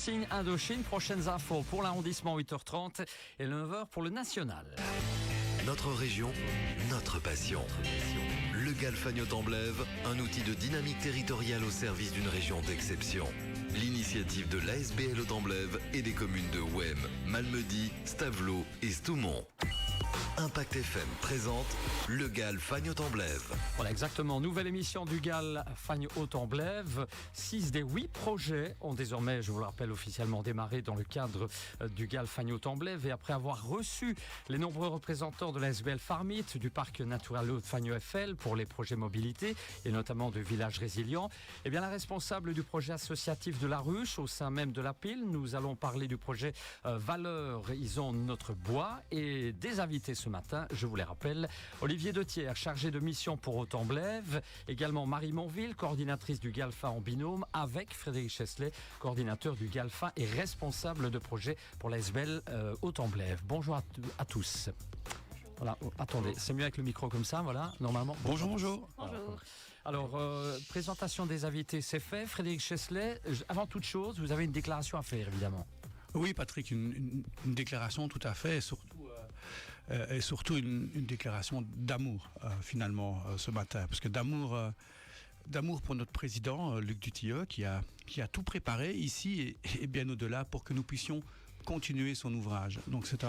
Signe Indochine, prochaines infos pour l'arrondissement 8h30 et 9h pour le national. Notre région, notre passion. Le Galfagno-Temblève, un outil de dynamique territoriale au service d'une région d'exception. L'initiative de l'ASBL au Temblève et des communes de Ouem, Malmedy, Stavelot et Stoumont. Impact FM présente le Galfagno-Temblève. Voilà, exactement. Nouvelle émission du Galfagno-Temblève. 6 des 8 projets ont désormais, je vous le rappelle, officiellement démarré dans le cadre du Galfagno-Temblève. Et après avoir reçu les nombreux représentants de l'ASBL Farmit, du parc naturel Haute-Fagno-FL pour les projets mobilité et notamment de Village Résilient, eh bien la responsable du projet associatif de la Ruche au sein même de la pile, nous allons parler du projet Valeur, ils ont notre bois et des invités ce matin, je vous les rappelle, Olivier Dethier, chargé de mission pour Haute-Temblève, également Marie Monville, coordinatrice du Galfa en binôme, avec Frédéric Chesley, coordinateur du Galfa et responsable de projet pour l'ASBL Haute-Temblève. Bonjour à tous. Voilà, attendez, c'est mieux avec le micro comme ça, voilà, normalement. Bonjour. Alors, présentation des invités, c'est fait. Frédéric Chesley, avant toute chose, vous avez une déclaration à faire, évidemment. Oui, Patrick, une déclaration tout à fait, et surtout une déclaration d'amour, finalement, ce matin. Parce que d'amour pour notre président, Luc Dutilleux, qui a tout préparé ici et bien au-delà pour que nous puissions continuer son ouvrage. Donc c'est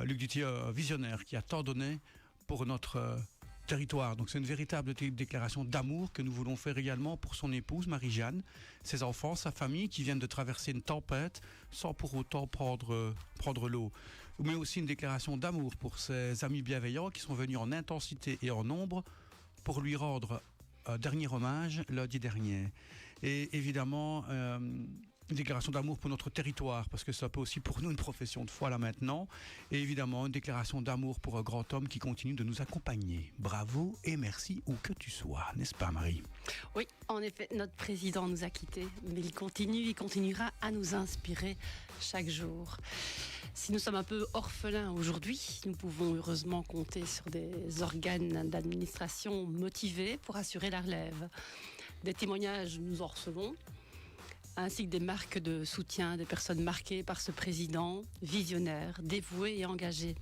Luc Dutilleux, visionnaire, qui a tant donné pour notre territoire. Donc c'est une véritable déclaration d'amour que nous voulons faire également pour son épouse Marie-Jeanne, ses enfants, sa famille qui viennent de traverser une tempête sans pour autant prendre l'eau. Mais aussi une déclaration d'amour pour ses amis bienveillants qui sont venus en intensité et en nombre pour lui rendre un dernier hommage lundi dernier. Et évidemment, une déclaration d'amour pour notre territoire, parce que c'est un peu aussi pour nous une profession de foi là maintenant. Et évidemment, une déclaration d'amour pour un grand homme qui continue de nous accompagner. Bravo et merci où que tu sois, n'est-ce pas Marie ? Oui, en effet, notre président nous a quittés, mais il continuera à nous inspirer chaque jour. Si nous sommes un peu orphelins aujourd'hui, nous pouvons heureusement compter sur des organes d'administration motivés pour assurer la relève. Des témoignages, nous en recevons, ainsi que des marques de soutien des personnes marquées par ce président visionnaire, dévoué et engagé.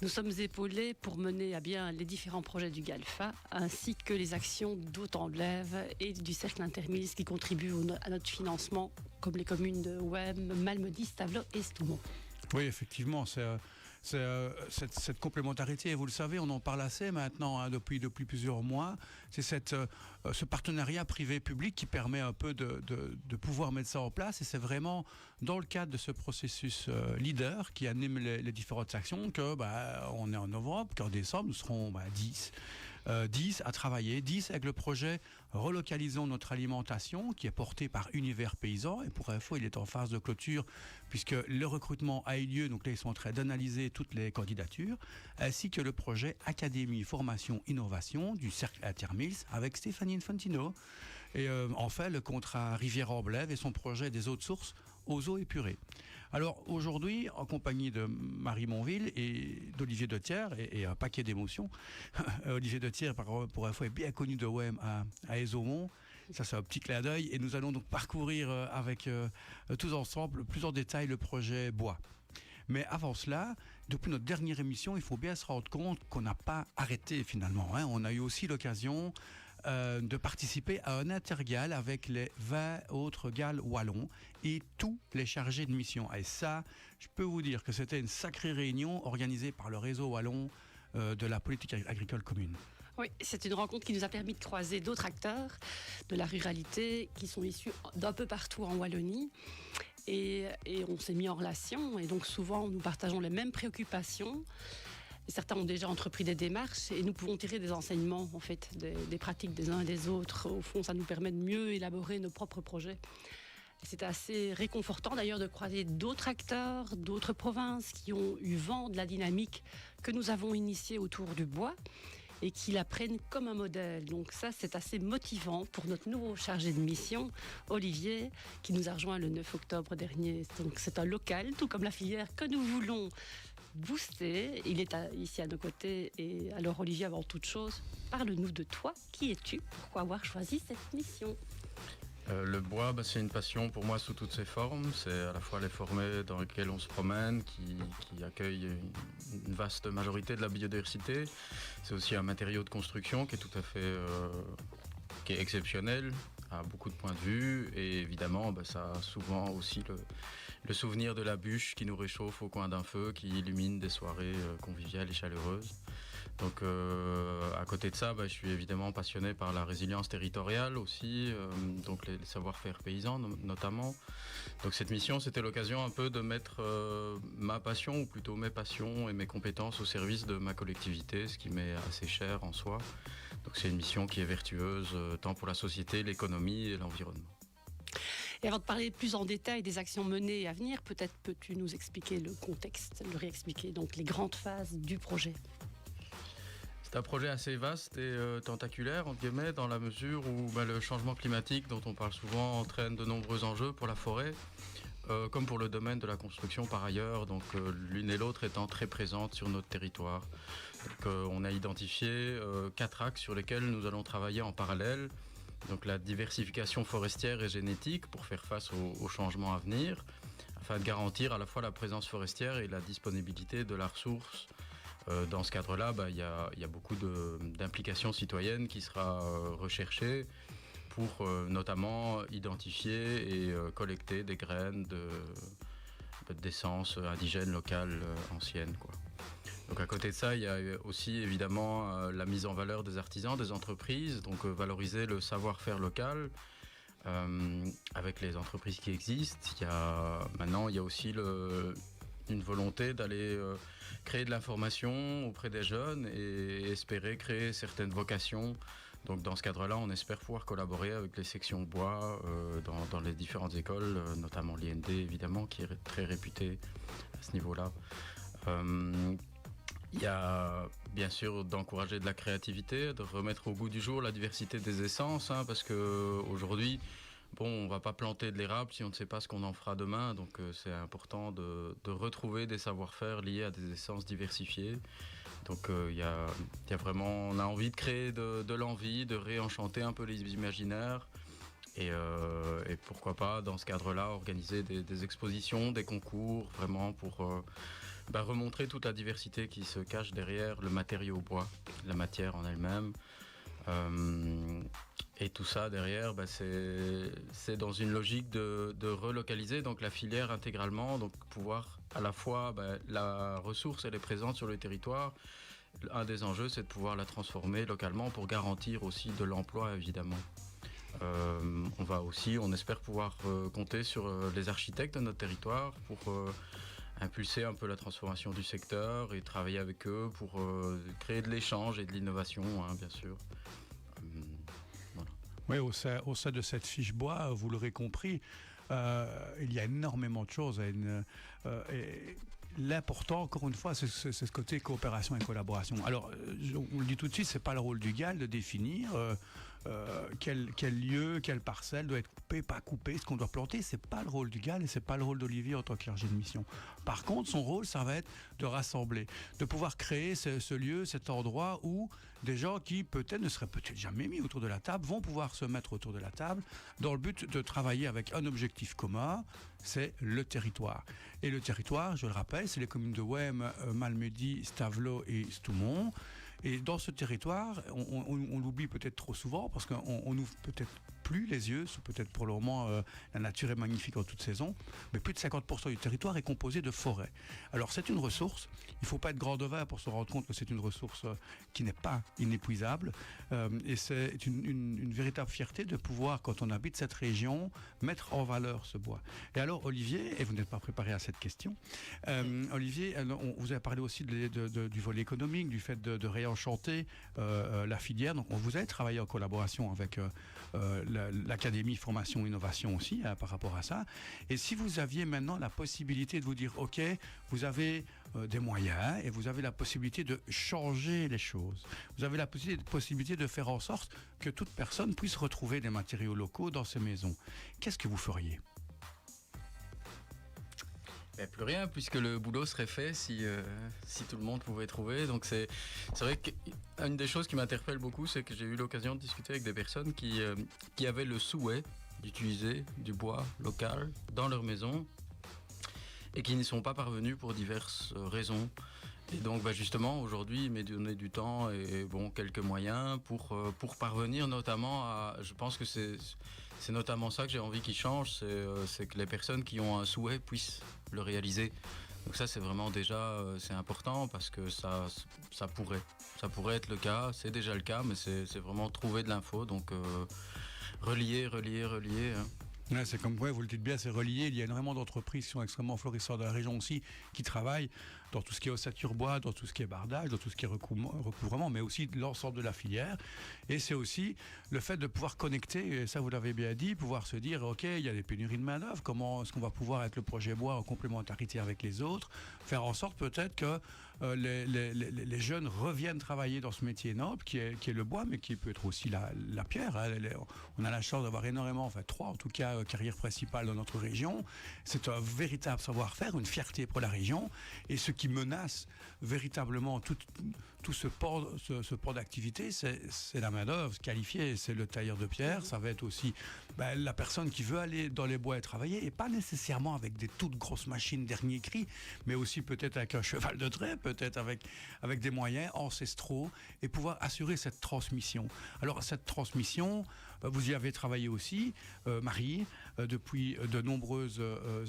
Nous sommes épaulés pour mener à bien les différents projets du Galfa, ainsi que les actions d'Haute-Temblève et du Cercle Intermilis qui contribuent à notre financement, comme les communes de Ouem, Malmedy, Stavelot et Stoumont. Oui, effectivement, c'est cette complémentarité, et vous le savez, on en parle assez maintenant, depuis plusieurs mois. C'est ce partenariat privé-public qui permet un peu de pouvoir mettre ça en place, et c'est vraiment dans le cadre de ce processus leader qui anime les différentes actions que on est en novembre, qu'en décembre nous serons 10 à travailler, 10 avec le projet Relocalisons notre alimentation qui est porté par Univers Paysan, et pour info il est en phase de clôture puisque le recrutement a eu lieu, donc là ils sont en train d'analyser toutes les candidatures, ainsi que le projet Académie Formation Innovation du Cercle Intermilis avec Stéphanie Infantino, et enfin le contrat Rivière-Amblève et son projet des eaux de source aux eaux épurées. Alors aujourd'hui, en compagnie de Marie Monville et d'Olivier Dethier et un paquet d'émotions, Olivier Dethier pour info est bien connu de Ouem à Aizomont, ça c'est un petit clin d'œil, et nous allons donc parcourir avec tous ensemble plus en détail le projet bois. Mais avant cela, depuis notre dernière émission, il faut bien se rendre compte qu'on n'a pas arrêté finalement. On a eu aussi l'occasion de participer à un intergal avec les 20 autres gals wallons et tous les chargés de mission. Et ça, je peux vous dire que c'était une sacrée réunion organisée par le réseau wallon de la politique agricole commune. Oui, c'est une rencontre qui nous a permis de croiser d'autres acteurs de la ruralité qui sont issus d'un peu partout en Wallonie. Et on s'est mis en relation, et donc souvent nous partageons les mêmes préoccupations. Certains ont déjà entrepris des démarches et nous pouvons tirer des enseignements en fait, des pratiques des uns et des autres. Au fond, ça nous permet de mieux élaborer nos propres projets. C'est assez réconfortant d'ailleurs de croiser d'autres acteurs, d'autres provinces qui ont eu vent de la dynamique que nous avons initiée autour du bois et qui la prennent comme un modèle. Donc ça, c'est assez motivant pour notre nouveau chargé de mission, Olivier, qui nous a rejoint le 9 octobre dernier. Donc c'est un local, tout comme la filière que nous voulons booster. Il est ici à nos côtés. Et alors Olivier, avant toute chose, parle-nous de toi. Qui es-tu? Pourquoi avoir choisi cette mission? Le bois, c'est une passion pour moi sous toutes ses formes. C'est à la fois les forêts dans lesquelles on se promène, qui accueillent une vaste majorité de la biodiversité. C'est aussi un matériau de construction qui est tout à fait qui est exceptionnel à beaucoup de points de vue. Et évidemment, ça a souvent aussi le souvenir de la bûche qui nous réchauffe au coin d'un feu, qui illumine des soirées conviviales et chaleureuses. Donc à côté de ça, je suis évidemment passionné par la résilience territoriale aussi, donc les savoir-faire paysans notamment. Donc cette mission, c'était l'occasion un peu de mettre ma passion, ou plutôt mes passions et mes compétences au service de ma collectivité, ce qui m'est assez cher en soi. Donc c'est une mission qui est vertueuse tant pour la société, l'économie et l'environnement. Et avant de parler plus en détail des actions menées à venir, peut-être peux-tu nous expliquer le contexte, le réexpliquer, donc les grandes phases du projet. C'est un projet assez vaste et tentaculaire, entre guillemets, dans la mesure où le changement climatique, dont on parle souvent, entraîne de nombreux enjeux pour la forêt, comme pour le domaine de la construction par ailleurs, donc l'une et l'autre étant très présentes sur notre territoire. Donc, on a identifié 4 axes sur lesquels nous allons travailler en parallèle. Donc la diversification forestière et génétique pour faire face aux changements à venir, afin de garantir à la fois la présence forestière et la disponibilité de la ressource. Dans ce cadre-là, il y a beaucoup d'implications citoyennes qui sera recherchée pour notamment identifier et collecter des graines d'essences indigènes, locales, anciennes, quoi. Donc à côté de ça, il y a aussi évidemment la mise en valeur des artisans, des entreprises, donc valoriser le savoir-faire local avec les entreprises qui existent. Maintenant, il y a aussi une volonté d'aller créer de l'information auprès des jeunes et espérer créer certaines vocations. Donc dans ce cadre-là, on espère pouvoir collaborer avec les sections bois dans les différentes écoles, notamment l'IND évidemment, qui est très réputée à ce niveau-là. Il y a bien sûr d'encourager de la créativité, de remettre au goût du jour la diversité des essences, parce qu'aujourd'hui, on ne va pas planter de l'érable si on ne sait pas ce qu'on en fera demain. Donc c'est important de retrouver des savoir-faire liés à des essences diversifiées. Donc il y a vraiment, on a envie de créer de l'envie, de réenchanter un peu les imaginaires. Et pourquoi pas, dans ce cadre-là, organiser des expositions, des concours, vraiment pour remontrer toute la diversité qui se cache derrière le matériau bois, la matière en elle-même. Et tout ça derrière, c'est dans une logique de relocaliser donc la filière intégralement, donc pouvoir à la fois, la ressource elle est présente sur le territoire. Un des enjeux, c'est de pouvoir la transformer localement pour garantir aussi de l'emploi évidemment. On espère pouvoir compter sur les architectes de notre territoire pour impulser un peu la transformation du secteur et travailler avec eux pour créer de l'échange et de l'innovation, bien sûr. Voilà. Oui, au sein de cette fiche bois, vous l'aurez compris, il y a énormément de choses. Et l'important, encore une fois, c'est ce côté coopération et collaboration. Alors, on le dit tout de suite, c'est pas le rôle du GAL de définir quel lieu, quelle parcelle doit être coupée, pas coupée, ce qu'on doit planter. C'est pas le rôle du GAL et c'est pas le rôle d'Olivier en tant que chargé de mission. Par contre, son rôle, ça va être de rassembler, de pouvoir créer ce lieu, cet endroit où des gens qui peut-être ne seraient peut-être jamais mis autour de la table vont pouvoir se mettre autour de la table dans le but de travailler avec un objectif commun, c'est le territoire. Et le territoire, je le rappelle, c'est les communes de Wem, Malmedy, Stavelot et Stoumont. Et dans ce territoire, on l'oublie peut-être trop souvent parce qu'on n'ouvre peut-être plus les yeux, peut-être pour le moment la nature est magnifique en toute saison, mais plus de 50% du territoire est composé de forêts. Alors c'est une ressource, il ne faut pas être grand devin pour se rendre compte que c'est une ressource qui n'est pas inépuisable et c'est une véritable fierté de pouvoir, quand on habite cette région, mettre en valeur ce bois. Et alors Olivier, et vous n'êtes pas préparé à cette question, Olivier, vous avez parlé aussi du volet économique, du fait de réenchanter la filière, donc vous avez travaillé en collaboration avec l'Académie Formation Innovation aussi par rapport à ça. Et si vous aviez maintenant la possibilité de vous dire ok, vous avez des moyens et vous avez la possibilité de changer les choses, vous avez la possibilité de faire en sorte que toute personne puisse retrouver des matériaux locaux dans ses maisons, qu'est-ce que vous feriez ? Plus rien, puisque le boulot serait fait si tout le monde pouvait trouver. Donc c'est vrai qu'une des choses qui m'interpelle beaucoup, c'est que j'ai eu l'occasion de discuter avec des personnes qui avaient le souhait d'utiliser du bois local dans leur maison et qui n'y sont pas parvenus pour diverses raisons. Et donc justement aujourd'hui il m'est donné du temps et quelques moyens pour parvenir notamment à, je pense que c'est notamment ça que j'ai envie qu'il change, c'est que les personnes qui ont un souhait puissent le réaliser. Donc ça c'est vraiment déjà c'est important parce que ça pourrait être le cas, c'est déjà le cas, mais c'est vraiment trouver de l'info, donc relier hein. Ouais, c'est comme vous le dites bien, c'est relié. Il y a énormément d'entreprises qui sont extrêmement florissantes de la région aussi, qui travaillent dans tout ce qui est ossature bois, dans tout ce qui est bardage, dans tout ce qui est recouvrement, mais aussi l'ensemble de la filière. Et c'est aussi le fait de pouvoir connecter, et ça vous l'avez bien dit, pouvoir se dire, ok, il y a des pénuries de main-d'œuvre, comment est-ce qu'on va pouvoir être le projet bois en complémentarité avec les autres, faire en sorte peut-être que les jeunes reviennent travailler dans ce métier noble qui est le bois, mais qui peut être aussi la pierre. Hein. On a la chance d'avoir énormément, enfin 3 en tout cas, carrières principales dans notre région. C'est un véritable savoir-faire, une fierté pour la région. Et ce qui menace véritablement tout ce port d'activité, c'est la main-d'œuvre qualifiée. C'est le tailleur de pierre, ça va être aussi la personne qui veut aller dans les bois et travailler, et pas nécessairement avec des toutes grosses machines dernier cri, mais aussi peut-être avec un cheval de trait, peut-être avec des moyens ancestraux, et pouvoir assurer cette transmission. Alors cette transmission, vous y avez travaillé aussi, Marie, depuis de nombreuses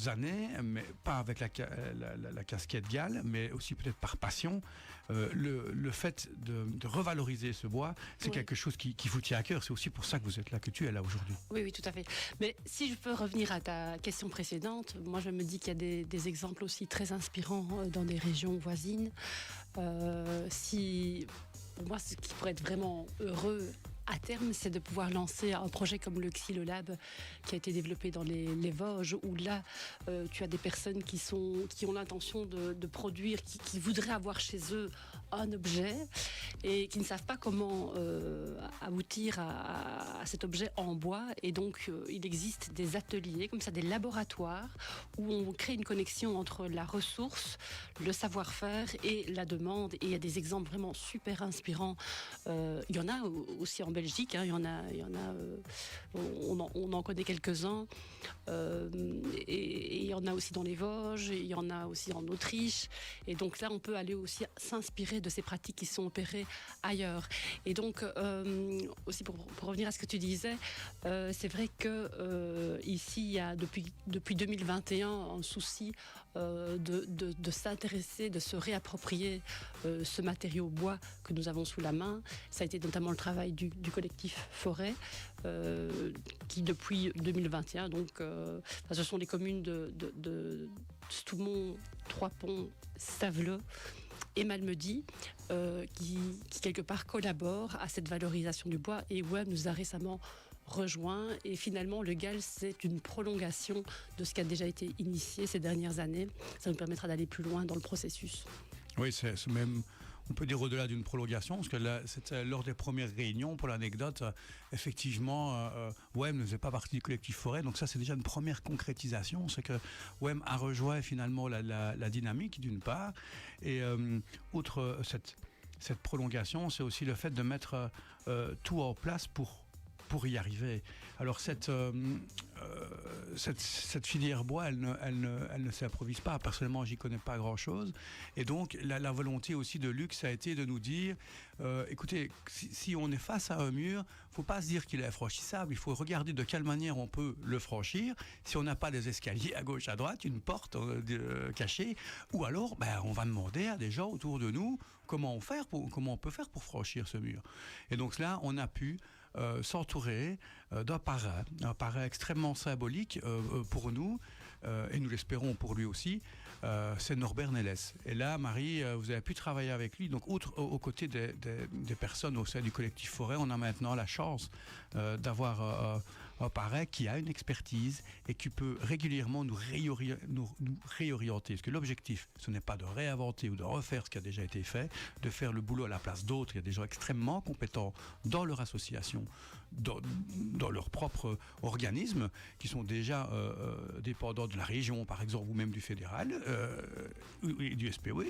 années, mais pas avec la casquette GAL, mais aussi peut-être par passion. Le fait de revaloriser ce bois, c'est quelque chose qui vous tient à cœur. C'est aussi pour ça que vous êtes là, que tu es là aujourd'hui. Oui, tout à fait. Mais si je peux revenir à ta question précédente, moi je me dis qu'il y a des exemples aussi très inspirants dans des régions voisines. Pour moi, ce qui pourrait être vraiment heureux à terme, c'est de pouvoir lancer un projet comme le Xylolab qui a été développé dans les Vosges, où là, tu as des personnes qui ont l'intention de produire, qui voudraient avoir chez eux un objet et qui ne savent pas comment aboutir à cet objet en bois. Et donc, il existe des ateliers, comme ça, des laboratoires où on crée une connexion entre la ressource, le savoir-faire et la demande. Et il y a des exemples vraiment super inspirants. Il y en a aussi en Belgique, hein, on en connaît quelques-uns, et il y en a aussi dans les Vosges, il y en a aussi en Autriche, et donc là on peut aller aussi s'inspirer de ces pratiques qui sont opérées ailleurs. Et donc aussi pour revenir à ce que tu disais, c'est vrai que ici il y a depuis 2021 un souci de s'intéresser, de se réapproprier ce matériau bois que nous avons sous la main. Ça a été notamment le travail du collectif Forêt, qui depuis 2021, donc ce sont les communes de Stoumont, Trois-Ponts, Savelot et Malmedy qui quelque part collaborent à cette valorisation du bois. Et WEM nous a récemment rejoint, et finalement le GAL c'est une prolongation de ce qui a déjà été initié ces dernières années. Ça nous permettra d'aller plus loin dans le processus. Oui, c'est même, on peut dire au-delà d'une prolongation, parce que là, c'était lors des premières réunions, pour l'anecdote, effectivement, WEM ne faisait pas partie du collectif Forêt, donc ça c'est déjà une première concrétisation, c'est que WEM a rejoint finalement la dynamique d'une part, et outre cette prolongation, c'est aussi le fait de mettre tout en place pour y arriver. Alors cette filière bois, elle ne s'improvise pas. Personnellement, j'y connais pas grand-chose. Et donc, la volonté aussi de Luc, ça a été de nous dire, écoutez, si on est face à un mur, faut pas se dire qu'il est infranchissable. Il faut regarder de quelle manière on peut le franchir. Si on n'a pas des escaliers à gauche, à droite, une porte cachée, ou alors, on va demander à des gens autour de nous comment on peut faire pour franchir ce mur. Et donc là, on a pu s'entourer d'un parrain extrêmement symbolique pour nous, et nous l'espérons pour lui aussi, c'est Norbert Nelles. Et là, Marie, vous avez pu travailler avec lui. Donc, aux côtés des personnes au sein du collectif Forêt, on a maintenant la chance d'avoir un parrain qui a une expertise et qui peut régulièrement nous réorienter. Parce que l'objectif, ce n'est pas de réinventer ou de refaire ce qui a déjà été fait, de faire le boulot à la place d'autres. Il y a des gens extrêmement compétents dans leur association, dans leur propre organisme, qui sont déjà dépendants de la région, par exemple, ou même du fédéral, et du SPOE.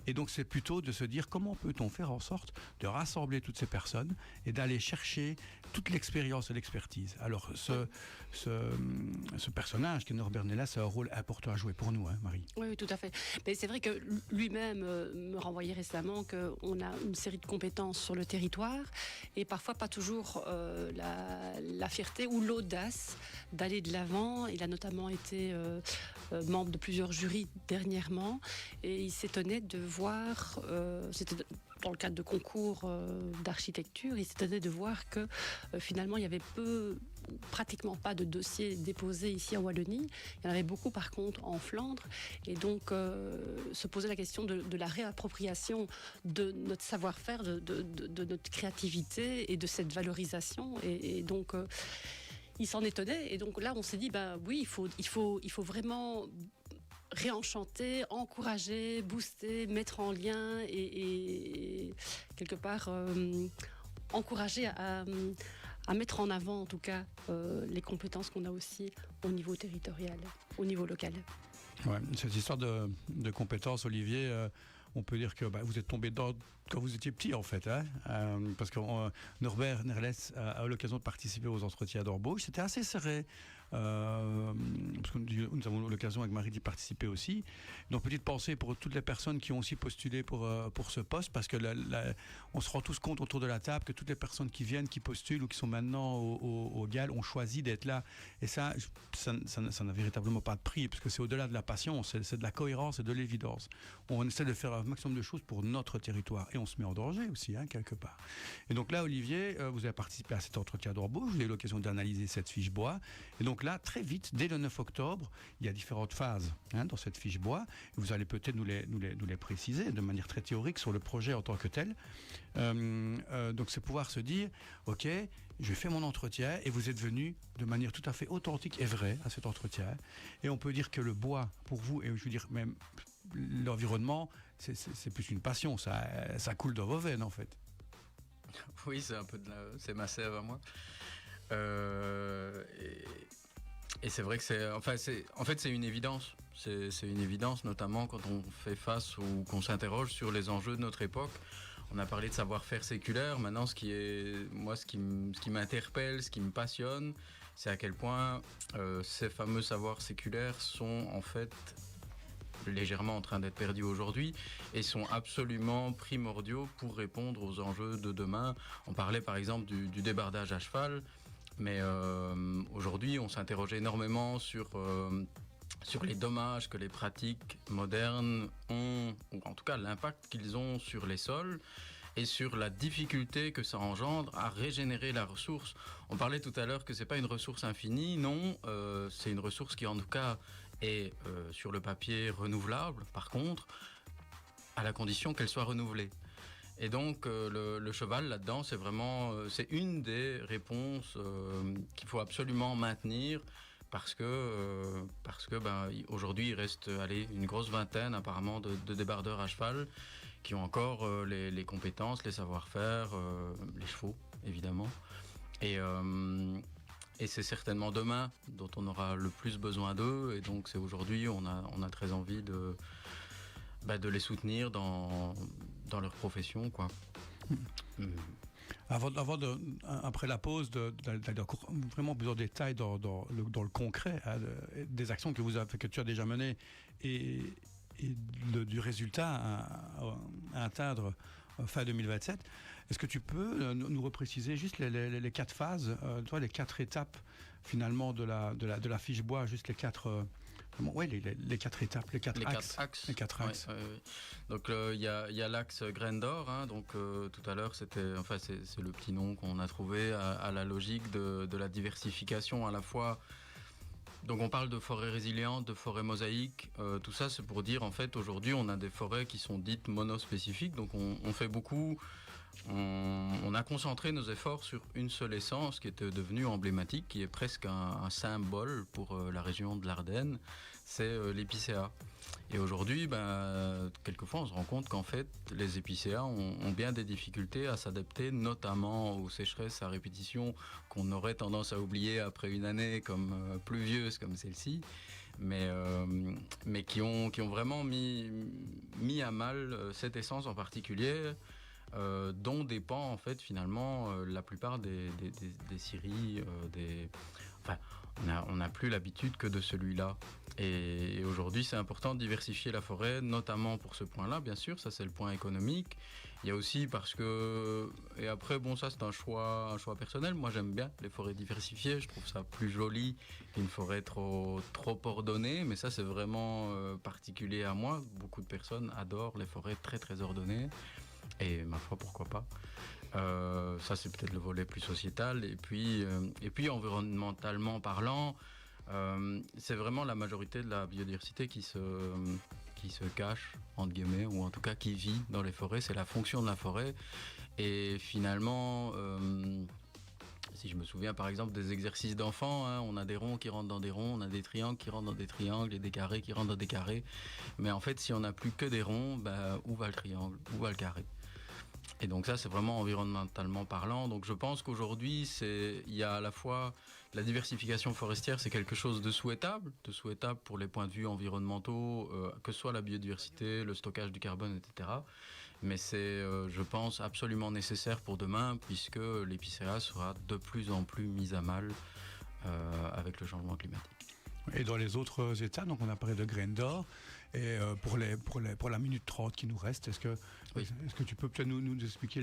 Et donc, c'est plutôt de se dire comment peut-on faire en sorte de rassembler toutes ces personnes et d'aller chercher toute l'expérience et l'expertise. Alors, autres. Ce personnage qui est Norbert Nellas a un rôle important à jouer pour nous, hein, Marie. Oui, tout à fait. Mais c'est vrai que lui-même me renvoyait récemment qu'on a une série de compétences sur le territoire et parfois pas toujours la fierté ou l'audace d'aller de l'avant. Il a notamment été membre de plusieurs jurys dernièrement et il s'étonnait de voir, c'était dans le cadre de concours d'architecture, il s'étonnait de voir que finalement il y avait pratiquement pas de dossiers déposés ici en Wallonie. Il y en avait beaucoup par contre en Flandre et donc se poser la question de la réappropriation de notre savoir-faire, de notre créativité et de cette valorisation et donc il s'en étonnait et donc là on s'est dit oui, il faut vraiment réenchanter, encourager, booster, mettre en lien et quelque part encourager à mettre en avant en tout cas les compétences qu'on a aussi au niveau territorial, au niveau local. Ouais, cette histoire de compétences, Olivier, on peut dire que vous êtes tombé dedans quand vous étiez petit en fait, hein, parce que Norbert Nellas a eu l'occasion de participer aux entretiens d'embauche. C'était assez serré, parce que nous avons eu l'occasion avec Marie d'y participer aussi. Donc petite pensée pour toutes les personnes qui ont aussi postulé pour ce poste, parce que on se rend tous compte autour de la table que toutes les personnes qui viennent, qui postulent ou qui sont maintenant au GAL ont choisi d'être là. Et ça n'a véritablement pas de prix, parce que c'est au-delà de la passion, c'est de la cohérence et de l'évidence. On essaie de faire un maximum de choses pour notre territoire. Et on se met en danger aussi, hein, quelque part. Et donc là, Olivier, vous avez participé à cet entretien d'embauche, vous avez eu l'occasion d'analyser cette fiche bois. Et donc là, très vite, dès le 9 octobre, il y a différentes phases dans cette fiche bois. Vous allez peut-être nous les préciser de manière très théorique sur le projet en tant que tel. Donc c'est pouvoir se dire, ok, je fais mon entretien et vous êtes venu de manière tout à fait authentique et vraie à cet entretien. Et on peut dire que le bois, pour vous, et je veux dire même l'environnement, c'est plus une passion, ça coule dans vos veines en fait. Oui, c'est ma sève à moi. Et c'est vrai que c'est une évidence. C'est une évidence, notamment quand on fait face ou qu'on s'interroge sur les enjeux de notre époque. On a parlé de savoir-faire séculaire. Maintenant, ce qui m'interpelle, ce qui me passionne, c'est à quel point ces fameux savoirs séculaires sont en fait légèrement en train d'être perdus aujourd'hui et sont absolument primordiaux pour répondre aux enjeux de demain. On parlait par exemple du débardage à cheval, mais aujourd'hui on s'interroge énormément sur les dommages que les pratiques modernes ont, ou en tout cas l'impact qu'ils ont sur les sols et sur la difficulté que ça engendre à régénérer la ressource. On parlait tout à l'heure que c'est pas une ressource infinie, non, c'est une ressource qui en tout cas est sur le papier renouvelable, par contre, à la condition qu'elle soit renouvelée. Et donc le cheval là-dedans, c'est une des réponses qu'il faut absolument maintenir parce que aujourd'hui il reste une grosse vingtaine apparemment de débardeurs à cheval qui ont encore les compétences, les savoir-faire, les chevaux évidemment. Et c'est certainement demain dont on aura le plus besoin d'eux. Et donc c'est aujourd'hui, on a très envie de les soutenir dans leur profession, quoi. Après la pause, d'aller encore vraiment plus en détail dans le concret, hein, des actions que tu as déjà menées et du résultat à atteindre fin 2027. Est-ce que tu peux nous repréciser juste les 4 phases, les 4 étapes finalement de la fiche bois, juste les 4... les 4 étapes, les 4 axes. Les 4 axes. Ouais. Donc il y a l'axe graine d'or. Hein, donc tout à l'heure, c'est le petit nom qu'on a trouvé à la logique de la diversification à la fois. Donc on parle de forêts résilientes, de forêts mosaïques. Tout ça, c'est pour dire en fait aujourd'hui, on a des forêts qui sont dites monospécifiques. Donc on fait beaucoup. On a concentré nos efforts sur une seule essence qui était devenue emblématique, qui est presque un symbole pour la région de l'Ardenne, c'est l'épicéa. Et aujourd'hui, quelquefois on se rend compte qu'en fait les épicéas ont bien des difficultés à s'adapter, notamment aux sécheresses à répétition qu'on aurait tendance à oublier après une année comme pluvieuse comme celle-ci, mais qui ont vraiment mis à mal cette essence en particulier. Dont dépend en fait finalement la plupart des scieries, on n'a plus l'habitude que de celui-là. Et aujourd'hui, c'est important de diversifier la forêt, notamment pour ce point-là, bien sûr, ça c'est le point économique. Il y a aussi parce que... Et après, bon, ça c'est un choix personnel. Moi, j'aime bien les forêts diversifiées. Je trouve ça plus joli qu'une forêt trop ordonnée. Mais ça, c'est vraiment particulier à moi. Beaucoup de personnes adorent les forêts très, très ordonnées. Et ma foi, pourquoi pas. Ça, c'est peut-être le volet plus sociétal. Et puis environnementalement parlant, c'est vraiment la majorité de la biodiversité qui se cache, entre guillemets, ou en tout cas qui vit dans les forêts. C'est la fonction de la forêt. Et finalement, si je me souviens par exemple des exercices d'enfants, on a des ronds qui rentrent dans des ronds, on a des triangles qui rentrent dans des triangles et des carrés qui rentrent dans des carrés. Mais en fait, si on n'a plus que des ronds, où va le triangle, où va le carré ? Et donc ça, c'est vraiment environnementalement parlant. Donc je pense qu'aujourd'hui, il y a à la fois la diversification forestière, c'est quelque chose de souhaitable pour les points de vue environnementaux, que ce soit la biodiversité, le stockage du carbone, etc. Mais c'est, je pense, absolument nécessaire pour demain, puisque l'épicéa sera de plus en plus mise à mal avec le changement climatique. Et dans les autres États, donc on a parlé de graines d'or. Et pour la minute 30 qui nous reste, est-ce que tu peux peut-être nous expliquer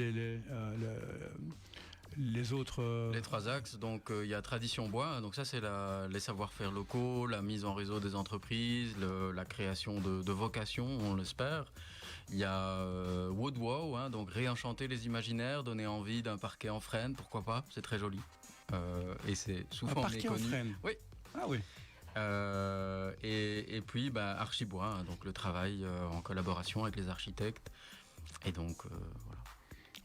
les autres... Les 3 axes, donc il y a tradition bois, donc ça c'est les savoir-faire locaux, la mise en réseau des entreprises, la création de vocations, on l'espère. Il y a Wood Wow, donc réenchanter les imaginaires, donner envie d'un parquet en frêne, pourquoi pas, c'est très joli. Et c'est souvent méconnu. Un parquet en frêne ? Oui. Ah oui. Et puis Archibois, donc le travail en collaboration avec les architectes. Et donc voilà.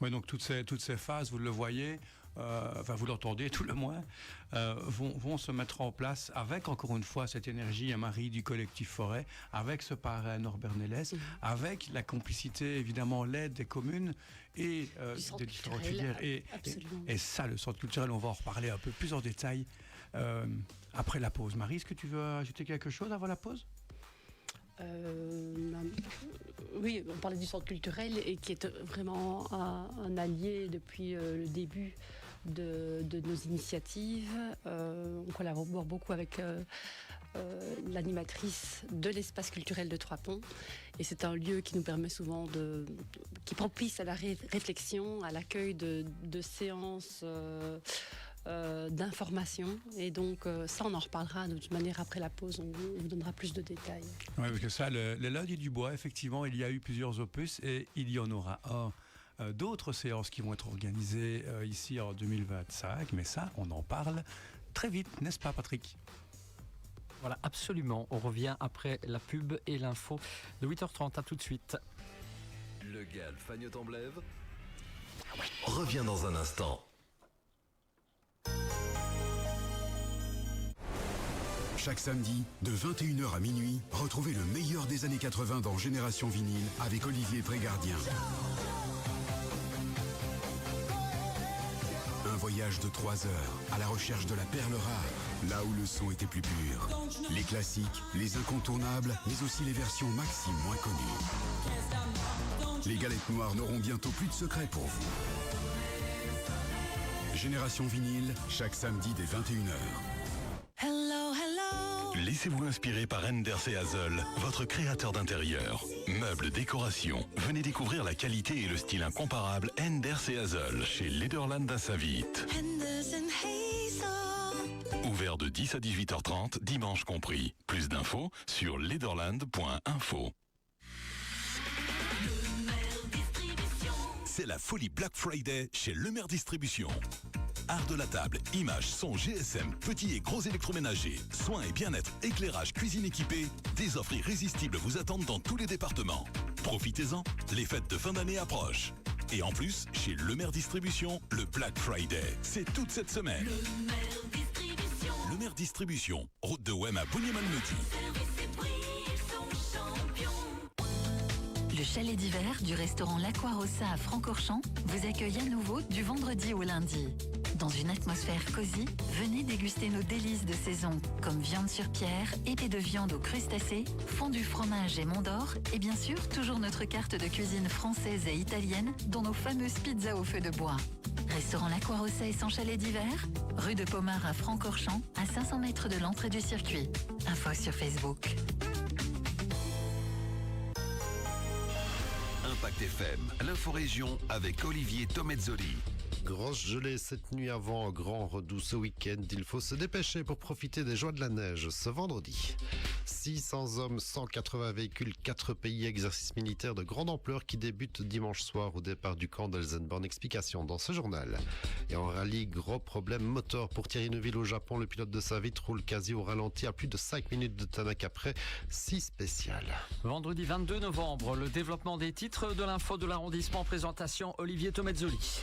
Oui, donc toutes ces phases, vous le voyez, vous l'entendez tout le moins, vont se mettre en place avec, encore une fois, cette énergie Marie du collectif Forêt, avec ce parrain Norbert Nélès, avec la complicité, évidemment, l'aide des communes et des différentes filières. Et ça, le centre culturel, on va en reparler un peu plus en détail après la pause. Marie, est-ce que tu veux ajouter quelque chose avant la pause ? Oui, on parlait du centre culturel et qui est vraiment un allié depuis le début de nos initiatives. On collabore beaucoup avec l'animatrice de l'espace culturel de Trois-Ponts et c'est un lieu qui nous permet souvent qui propice à la réflexion, à l'accueil de séances d'information et donc ça on en reparlera de toute manière après la pause, on vous donnera plus de détails. Oui, parce que ça, le lundi du bois, effectivement, il y a eu plusieurs opus et il y en aura d'autres séances qui vont être organisées ici en 2025, mais ça on en parle très vite, n'est-ce pas Patrick ? Voilà, absolument, on revient après la pub et l'info de 8h30, à tout de suite. Le GAL Fagnoton-Blève revient dans un instant. Chaque samedi, de 21h à minuit, retrouvez le meilleur des années 80 dans Génération Vinyle avec Olivier Prégardien. Un voyage de 3 heures à la recherche de la perle rare, là où le son était plus pur. Les classiques, les incontournables, mais aussi les versions maxi moins connues. Les galettes noires n'auront bientôt plus de secrets pour vous. Génération Vinyle, chaque samedi dès 21h. Laissez-vous inspirer par Enders et Hazel, votre créateur d'intérieur. Meubles, décoration. Venez découvrir la qualité et le style incomparable Enders et Hazel chez Lederland à Saint-Vite. Ouvert de 10 à 18h30, dimanche compris. Plus d'infos sur lederland.info. C'est la folie Black Friday chez Lemaire Distribution. Art de la table, images, son, GSM, petits et gros électroménagers, soins et bien-être, éclairage, cuisine équipée, des offres irrésistibles vous attendent dans tous les départements. Profitez-en, les fêtes de fin d'année approchent. Et en plus, chez Lemaire Distribution, le Black Friday, c'est toute cette semaine. Lemaire Distribution, route de Ouem à Bougné-Malmedy. Le chalet d'hiver du restaurant L'Aqua-Rossa à Francorchamps vous accueille à nouveau du vendredi au lundi. Dans une atmosphère cosy, venez déguster nos délices de saison, comme viande sur pierre, épée de viande aux crustacés, fondue fromage et Mont d'Or, et bien sûr, toujours notre carte de cuisine française et italienne, dont nos fameuses pizzas au feu de bois. Restaurant l'Aqua-Rossa et son chalet d'hiver, rue de Pomard à Francorchamps, à 500 mètres de l'entrée du circuit. Info sur Facebook. Impact FM, l'inforégion avec Olivier Tomezzoli. Grosse gelée cette nuit avant, grand redout ce week-end. Il faut se dépêcher pour profiter des joies de la neige ce vendredi. 600 hommes, 180 véhicules, 4 pays, exercice militaire de grande ampleur qui débute dimanche soir au départ du camp d'Elsenborn. Explication dans ce journal. Et en rallye, gros problème moteur pour Thierry Neuville au Japon. Le pilote de sa vitre roule quasi au ralenti à plus de 5 minutes de Tanak après 6 spéciales. Vendredi 22 novembre, le développement des titres de l'info de l'arrondissement. Présentation Olivier Tomezzoli.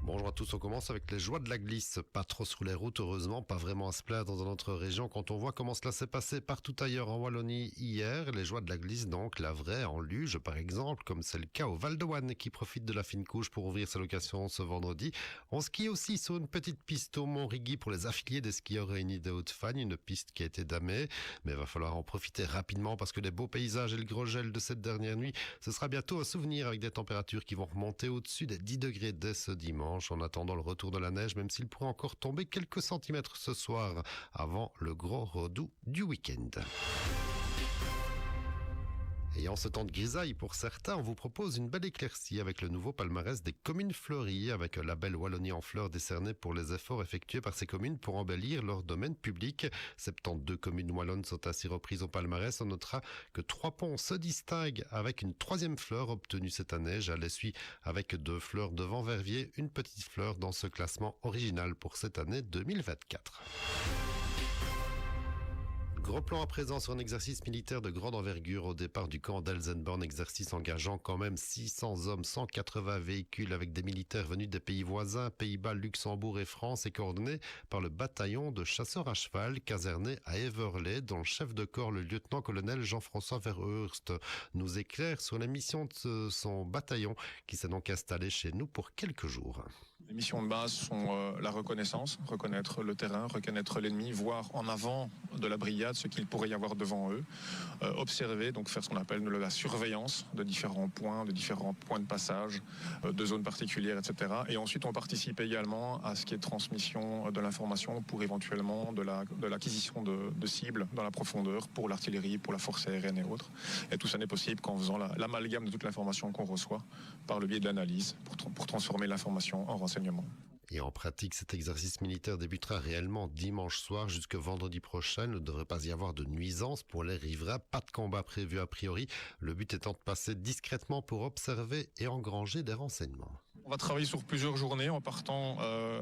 Bonjour à tous, on commence avec les joies de la glisse. Pas trop sur les routes, heureusement, pas vraiment à se plaindre dans notre région quand on voit comment cela s'est passé partout ailleurs en Wallonie hier. Les joies de la glisse donc, la vraie, en luge par exemple, comme c'est le cas au Val de Wanne qui profite de la fine couche pour ouvrir sa location ce vendredi. On skie aussi sur une petite piste au Mont-Rigui pour les affiliés des skieurs réunis de Haute-Fagne, une piste qui a été damée, mais il va falloir en profiter rapidement parce que les beaux paysages et le gros gel de cette dernière nuit, ce sera bientôt un souvenir avec des températures qui vont remonter au-dessus des 10 degrés dès ce dimanche. En attendant le retour de la neige, même s'il pourrait encore tomber quelques centimètres ce soir avant le gros redout du week-end. Et en ce temps de grisaille pour certains, on vous propose une belle éclaircie avec le nouveau palmarès des communes fleuries, avec un label Wallonie en fleurs décerné pour les efforts effectués par ces communes pour embellir leur domaine public. 72 communes wallonnes sont ainsi reprises au palmarès. On notera que 3 ponts se distinguent avec une 3e fleur obtenue cette année. J'allais suivre avec 2 fleurs devant Verviers, une petite fleur dans ce classement original pour cette année 2024. Gros plan à présent sur un exercice militaire de grande envergure au départ du camp d'Elsenborn, exercice engageant quand même 600 hommes, 180 véhicules avec des militaires venus des pays voisins, Pays-Bas, Luxembourg et France, et coordonné par le bataillon de chasseurs à cheval caserné à Everley, dont le chef de corps, le lieutenant-colonel Jean-François Verhurst, nous éclaire sur les missions de son bataillon qui s'est donc installé chez nous pour quelques jours. Les missions de base sont la reconnaissance, reconnaître le terrain, reconnaître l'ennemi, voir en avant de la brigade ce qu'il pourrait y avoir devant eux, observer, donc faire ce qu'on appelle la surveillance de différents points de passage, de zones particulières, etc. Et ensuite, on participe également à ce qui est transmission de l'information pour éventuellement de l'acquisition de cibles dans la profondeur pour l'artillerie, pour la force aérienne et autres. Et tout ça n'est possible qu'en faisant l'amalgame de toute l'information qu'on reçoit par le biais de l'analyse pour transformer l'information en renseignement. Et en pratique, cet exercice militaire débutera réellement dimanche soir jusque vendredi prochain. Il ne devrait pas y avoir de nuisance pour les riverains. Pas de combat prévu a priori. Le but étant de passer discrètement pour observer et engranger des renseignements. On va travailler sur plusieurs journées en partant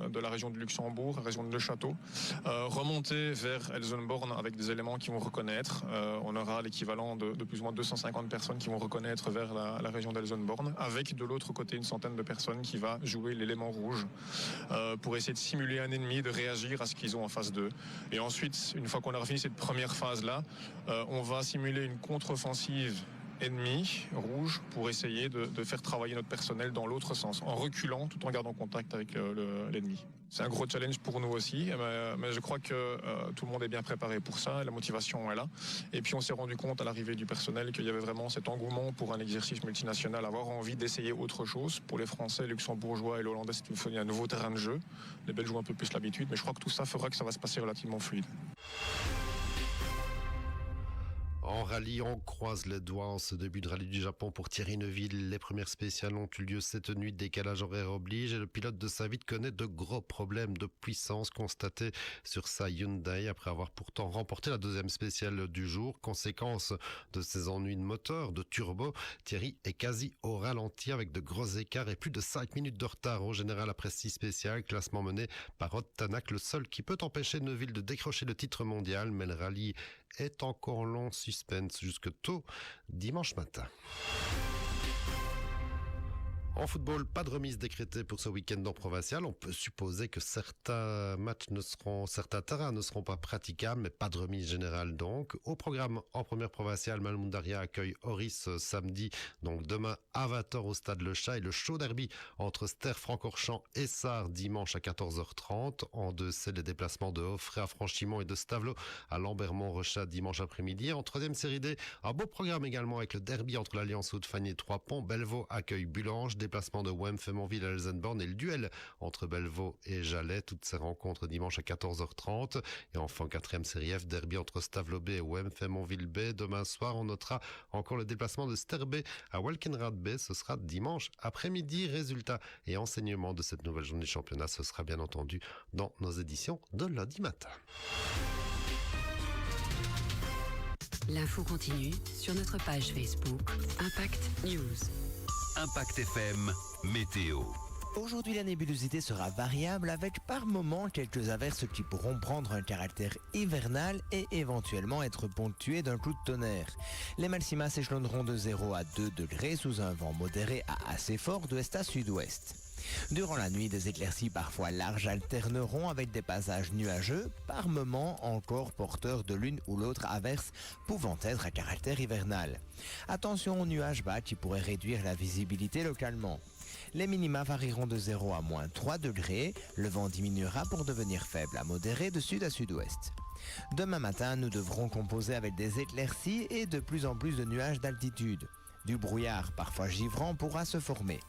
de la région de Luxembourg, la région de Le Château, remonter vers Elsenborn avec des éléments qui vont reconnaître. On aura l'équivalent de plus ou moins 250 personnes qui vont reconnaître vers la région d'Elsenborn, avec de l'autre côté une centaine de personnes qui va jouer l'élément rouge pour essayer de simuler un ennemi, de réagir à ce qu'ils ont en face d'eux. Et ensuite, une fois qu'on aura fini cette première phase-là, on va simuler une contre-offensive ennemi rouge pour essayer de faire travailler notre personnel dans l'autre sens, en reculant tout en gardant contact avec l'ennemi. C'est un gros challenge pour nous aussi, mais je crois que tout le monde est bien préparé pour ça, la motivation est là. Et puis on s'est rendu compte à l'arrivée du personnel qu'il y avait vraiment cet engouement pour un exercice multinational, avoir envie d'essayer autre chose. Pour les Français, les Luxembourgeois et les Hollandais, c'est un nouveau terrain de jeu. Les Belges ont un peu plus l'habitude, mais je crois que tout ça fera que ça va se passer relativement fluide. En rallye, on croise les doigts en ce début de rallye du Japon pour Thierry Neuville. Les premières spéciales ont eu lieu cette nuit, décalage horaire oblige, et le pilote de sa vitre connaît de gros problèmes de puissance constatés sur sa Hyundai après avoir pourtant remporté la 2e spéciale du jour. Conséquence de ses ennuis de moteur, de turbo, Thierry est quasi au ralenti avec de gros écarts et plus de 5 minutes de retard au général après 6 spéciales. Classement mené par Ott Tanak, le seul qui peut empêcher Neuville de décrocher le titre mondial, mais le rallye est encore long, suspense jusque tôt dimanche matin. En football, pas de remise décrétée pour ce week-end en provincial. On peut supposer que certains terrains ne seront pas praticables, mais pas de remise générale donc. Au programme en première provinciale, Malmundaria accueille Oris samedi, donc demain à 20h au stade Le Chat, et le chaud derby entre Ster Francorchamps et Sarre dimanche à 14h30. En 2C, les déplacements de Offray à Franchimont et de Stavelot à Lambermont-Rechat dimanche après-midi. En troisième série D, un beau programme également avec le derby entre l'Alliance Haute-Fagny et Trois-Ponts. Bellevaux accueille Bulange, déplacement de Wem Fémonville à Elsenborn, et le duel entre Bellevaux et Jalais. Toutes ces rencontres dimanche à 14h30. Et enfin, quatrième série F, derby entre Stavelot B et Wem Fémonville B. Demain soir, on notera encore le déplacement de Ster B à Walkenrad B. Ce sera dimanche après-midi. Résultats et enseignements de cette nouvelle journée de championnat, ce sera bien entendu dans nos éditions de lundi matin. L'info continue sur notre page Facebook Impact News. Impact FM, météo. Aujourd'hui, la nébulosité sera variable avec par moments quelques averses qui pourront prendre un caractère hivernal et éventuellement être ponctuées d'un coup de tonnerre. Les maxima s'échelonneront de 0 à 2 degrés sous un vent modéré à assez fort d'ouest à sud-ouest. Durant la nuit, des éclaircies parfois larges alterneront avec des passages nuageux, par moments encore porteurs de l'une ou l'autre averse pouvant être à caractère hivernal. Attention aux nuages bas qui pourraient réduire la visibilité localement. Les minima varieront de 0 à moins 3 degrés. Le vent diminuera pour devenir faible à modéré de sud à sud-ouest. Demain matin, nous devrons composer avec des éclaircies et de plus en plus de nuages d'altitude. Du brouillard, parfois givrant, pourra se former.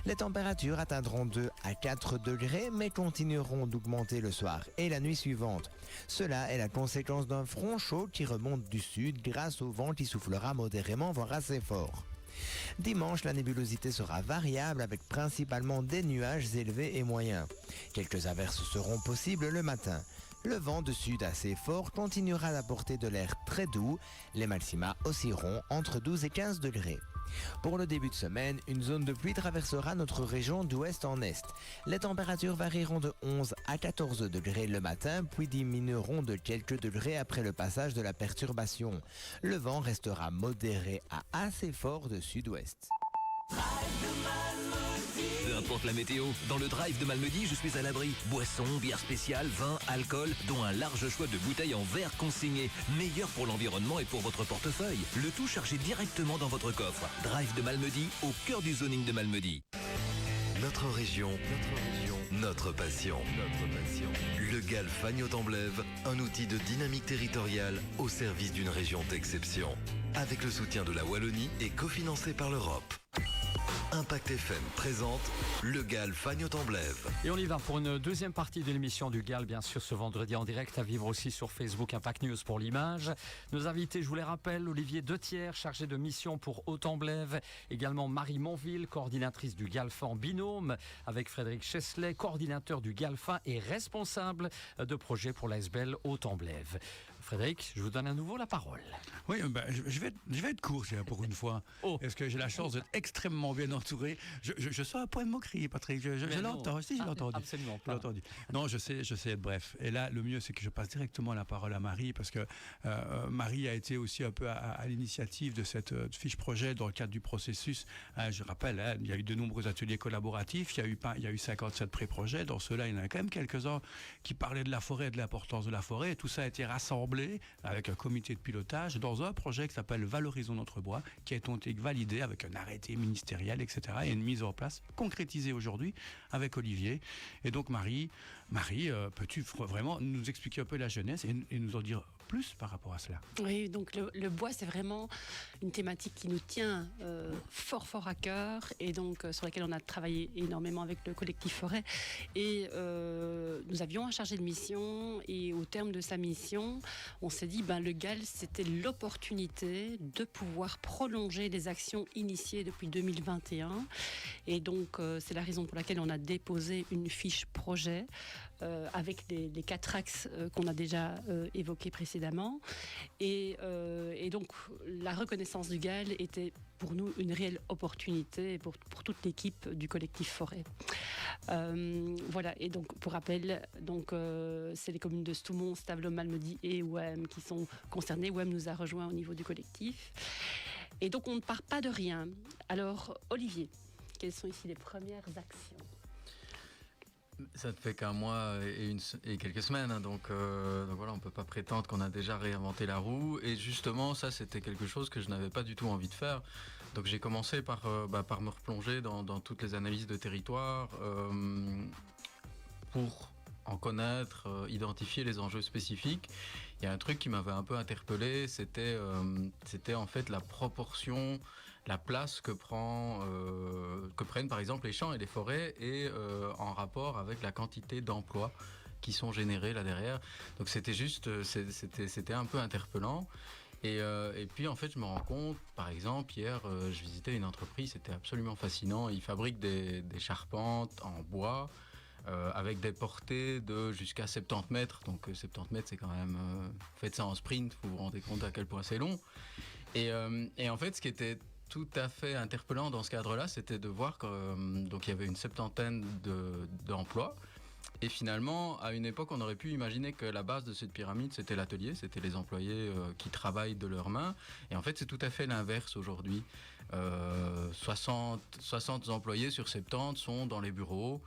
Les températures atteindront 2 à 4 degrés, mais continueront d'augmenter le soir et la nuit suivante. Cela est la conséquence d'un front chaud qui remonte du sud grâce au vent qui soufflera modérément, voire assez fort. Dimanche, la nébulosité sera variable avec principalement des nuages élevés et moyens. Quelques averses seront possibles le matin. Le vent de sud assez fort continuera d'apporter de l'air très doux. Les maxima oscilleront entre 12 et 15 degrés. Pour le début de semaine, une zone de pluie traversera notre région d'ouest en est. Les températures varieront de 11 à 14 degrés le matin, puis diminueront de quelques degrés après le passage de la perturbation. Le vent restera modéré à assez fort de sud-ouest. Peu importe la météo, dans le drive de Malmedy, je suis à l'abri. Boissons, bières spéciales, vin, alcool, dont un large choix de bouteilles en verre consigné. Meilleur pour l'environnement et pour votre portefeuille. Le tout chargé directement dans votre coffre. Drive de Malmedy, au cœur du zoning de Malmedy. Notre région, notre passion. Le GAL Fagnes-Autemblève, un outil de dynamique territoriale au service d'une région d'exception. Avec le soutien de la Wallonie et cofinancé par l'Europe. Impact FM présente le GAL Fagnes-Autemblève. Et on y va pour une deuxième partie de l'émission du GAL, bien sûr, ce vendredi en direct, à vivre aussi sur Facebook Impact News pour l'image. Nos invités, je vous les rappelle, Olivier Dethière, chargé de mission pour Autemblève, également Marie Monville, coordinatrice du GALFA en binôme, avec Frédéric Chesley, coordinateur du GALFA et responsable de projet pour l'ASBL Autemblève. Frédéric, je vous donne à nouveau la parole. Oui, je vais être court pour une fois. Est-ce que j'ai la chance d'être extrêmement bien entouré? Je sens un point de moquerie, Patrick. Je l'entends. Si, je l'ai entendu. Absolument pas. Je l'ai entendu. Non, je sais être bref. Et là, le mieux, c'est que je passe directement la parole à Marie, parce que Marie a été aussi un peu à l'initiative de cette fiche projet dans le cadre du processus. Je rappelle, il y a eu de nombreux ateliers collaboratifs. Il y a eu 57 pré-projets. Dans ceux-là, il y en a quand même quelques-uns qui parlaient de la forêt et de l'importance de la forêt. Et tout ça a été rassemblé avec un comité de pilotage dans un projet qui s'appelle Valorisons notre bois, qui a été validé avec un arrêté ministériel, etc. et une mise en place concrétisée aujourd'hui avec Olivier. Et donc Marie, peux-tu vraiment nous expliquer un peu la jeunesse et nous en dire plus par rapport à cela? Oui, donc le bois, c'est vraiment une thématique qui nous tient fort à cœur et donc sur laquelle on a travaillé énormément avec le collectif Forêt. Et nous avions un chargé de mission et au terme de sa mission, on s'est dit le GAL, c'était l'opportunité de pouvoir prolonger les actions initiées depuis 2021. Et donc, c'est la raison pour laquelle on a déposé une fiche projet avec les 4 axes qu'on a déjà évoqués précédemment. Et donc, la reconnaissance du GAL était pour nous une réelle opportunité pour toute l'équipe du collectif Forêt. Voilà, et donc pour rappel, c'est les communes de Stoumont, Stavelot, Malmedy et Wem qui sont concernées. Wem nous a rejoints au niveau du collectif. Et donc on ne part pas de rien. Alors Olivier, quelles sont ici les premières actions? Ça ne fait qu'un mois et quelques semaines, hein, donc voilà, on ne peut pas prétendre qu'on a déjà réinventé la roue. Et justement, ça, c'était quelque chose que je n'avais pas du tout envie de faire. Donc j'ai commencé par me replonger dans toutes les analyses de territoire pour en connaître, identifier les enjeux spécifiques. Il y a un truc qui m'avait un peu interpellé, c'était en fait la proportion, la place que prennent par exemple les champs et les forêts et en rapport avec la quantité d'emplois qui sont générés là derrière. Donc c'était un peu interpellant. Et puis en fait je me rends compte, par exemple hier je visitais une entreprise, c'était absolument fascinant. Ils fabriquent des charpentes en bois avec des portées de jusqu'à 70 mètres. Donc 70 mètres c'est quand même, faites ça en sprint, vous vous rendez compte à quel point c'est long. Et en fait ce qui était tout à fait interpellant dans ce cadre-là, c'était de voir qu'il y avait une 70aine d'emplois. Et finalement, à une époque, on aurait pu imaginer que la base de cette pyramide, c'était l'atelier, c'était les employés qui travaillent de leurs mains. Et en fait, c'est tout à fait l'inverse aujourd'hui. 60 employés sur 70 sont dans les bureaux,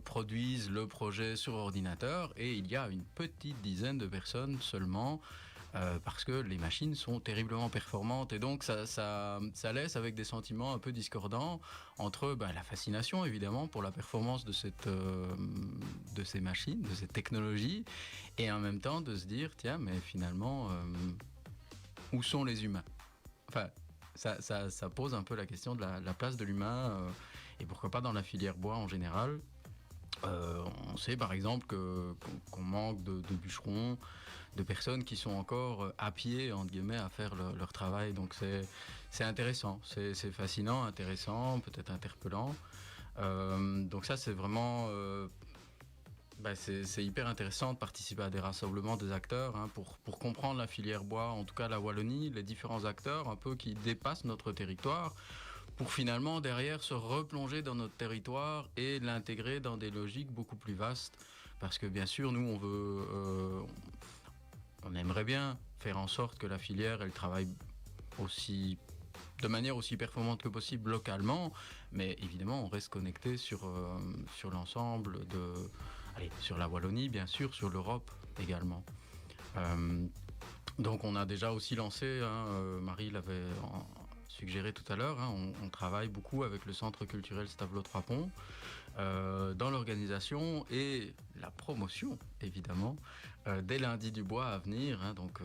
produisent le projet sur ordinateur, et il y a une petite dizaine de personnes seulement, parce que les machines sont terriblement performantes. Et donc, ça laisse avec des sentiments un peu discordants entre la fascination, évidemment, pour la performance de ces machines, de cette technologie, et en même temps de se dire, tiens, mais finalement, où sont les humains ? Enfin, ça pose un peu la question de la place de l'humain, et pourquoi pas dans la filière bois en général. On sait par exemple qu'on manque de bûcherons, de personnes qui sont encore à pied, entre guillemets, à faire leur travail. Donc c'est intéressant, c'est fascinant, intéressant, peut-être interpellant. Donc ça c'est vraiment... c'est hyper intéressant de participer à des rassemblements des acteurs, hein, pour comprendre la filière bois, en tout cas la Wallonie, les différents acteurs un peu qui dépassent notre territoire, pour finalement derrière se replonger dans notre territoire et l'intégrer dans des logiques beaucoup plus vastes. Parce que bien sûr, nous on aimerait bien faire en sorte que la filière elle travaille de manière aussi performante que possible localement, mais évidemment on reste connecté sur l'ensemble sur la Wallonie bien sûr, sur l'Europe également. Donc on a déjà aussi lancé, Marie l'avait suggéré tout à l'heure, on travaille beaucoup avec le Centre culturel Stavelot 3 Ponts dans l'organisation et la promotion évidemment des lundis du bois à venir, donc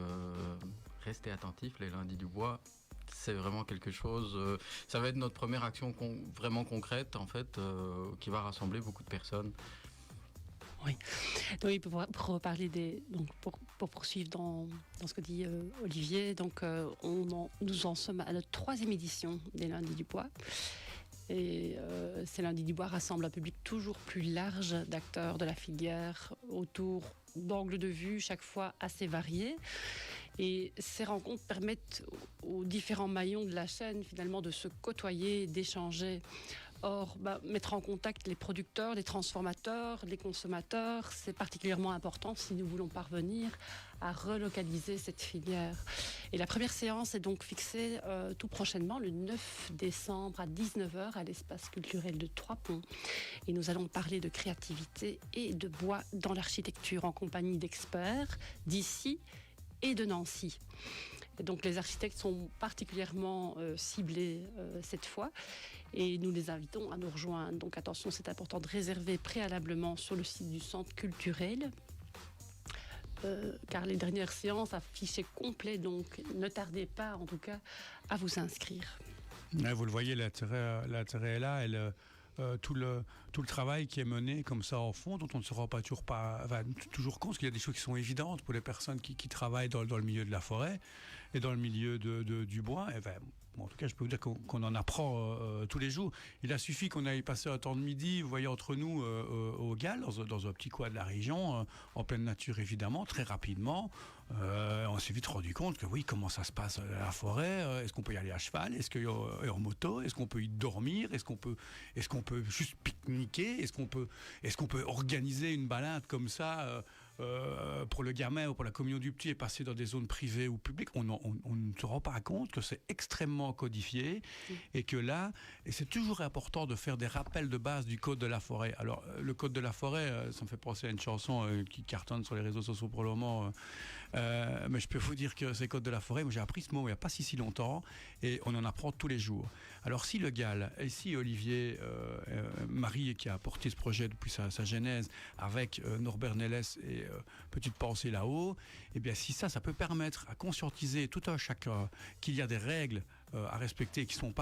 restez attentifs, les lundis du bois c'est vraiment quelque chose, ça va être notre première action vraiment concrète en fait, qui va rassembler beaucoup de personnes. Oui, donc pour parler pour poursuivre dans ce que dit Olivier, donc nous en sommes à notre 3e édition des Lundis du Bois. Et ces Lundis du Bois rassemblent un public toujours plus large d'acteurs de la filière autour d'angles de vue chaque fois assez variés. Et ces rencontres permettent aux différents maillons de la chaîne finalement de se côtoyer, d'échanger. Or, mettre en contact les producteurs, les transformateurs, les consommateurs, c'est particulièrement important si nous voulons parvenir à relocaliser cette filière. Et la première séance est donc fixée tout prochainement, le 9 décembre à 19h à l'espace culturel de 3 Ponts. Et nous allons parler de créativité et de bois dans l'architecture en compagnie d'experts d'ici et de Nancy. Et donc les architectes sont particulièrement ciblés cette fois et nous les invitons à nous rejoindre. Donc attention, c'est important de réserver préalablement sur le site du centre culturel car les dernières séances affichaient complet, donc ne tardez pas en tout cas à vous inscrire. Vous le voyez, l'intérêt est là. Tout le travail qui est mené comme ça en fond, dont on ne se rend pas toujours compte, parce qu'il y a des choses qui sont évidentes pour les personnes qui travaillent dans le milieu de la forêt et dans le milieu du bois. En tout cas, je peux vous dire qu'on en apprend tous les jours. Il a suffi qu'on aille passer un temps de midi, vous voyez, entre nous, au Gall, dans un petit coin de la région, en pleine nature évidemment, très rapidement. On s'est vite rendu compte que oui, comment ça se passe la forêt, est-ce qu'on peut y aller à cheval, est-ce qu'il y a en moto, est-ce qu'on peut y dormir, est-ce qu'on peut juste pique-niquer, est-ce qu'on peut organiser une balade comme ça pour le gamin ou pour la communion du petit est passé dans des zones privées ou publiques, on ne se rend pas compte que c'est extrêmement codifié et que là, et c'est toujours important de faire des rappels de base du code de la forêt. Alors, le code de la forêt, ça me fait penser à une chanson qui cartonne sur les réseaux sociaux pour le moment, mais je peux vous dire que c'est code de la forêt, moi j'ai appris ce mot il n'y a pas si longtemps et on en apprend tous les jours. Alors si le GAL, et si Olivier Marie qui a porté ce projet depuis sa genèse avec Norbert Nelles et Petite Pensée là-haut, et bien si ça peut permettre à conscientiser tout un chacun qu'il y a des règles à respecter qui sont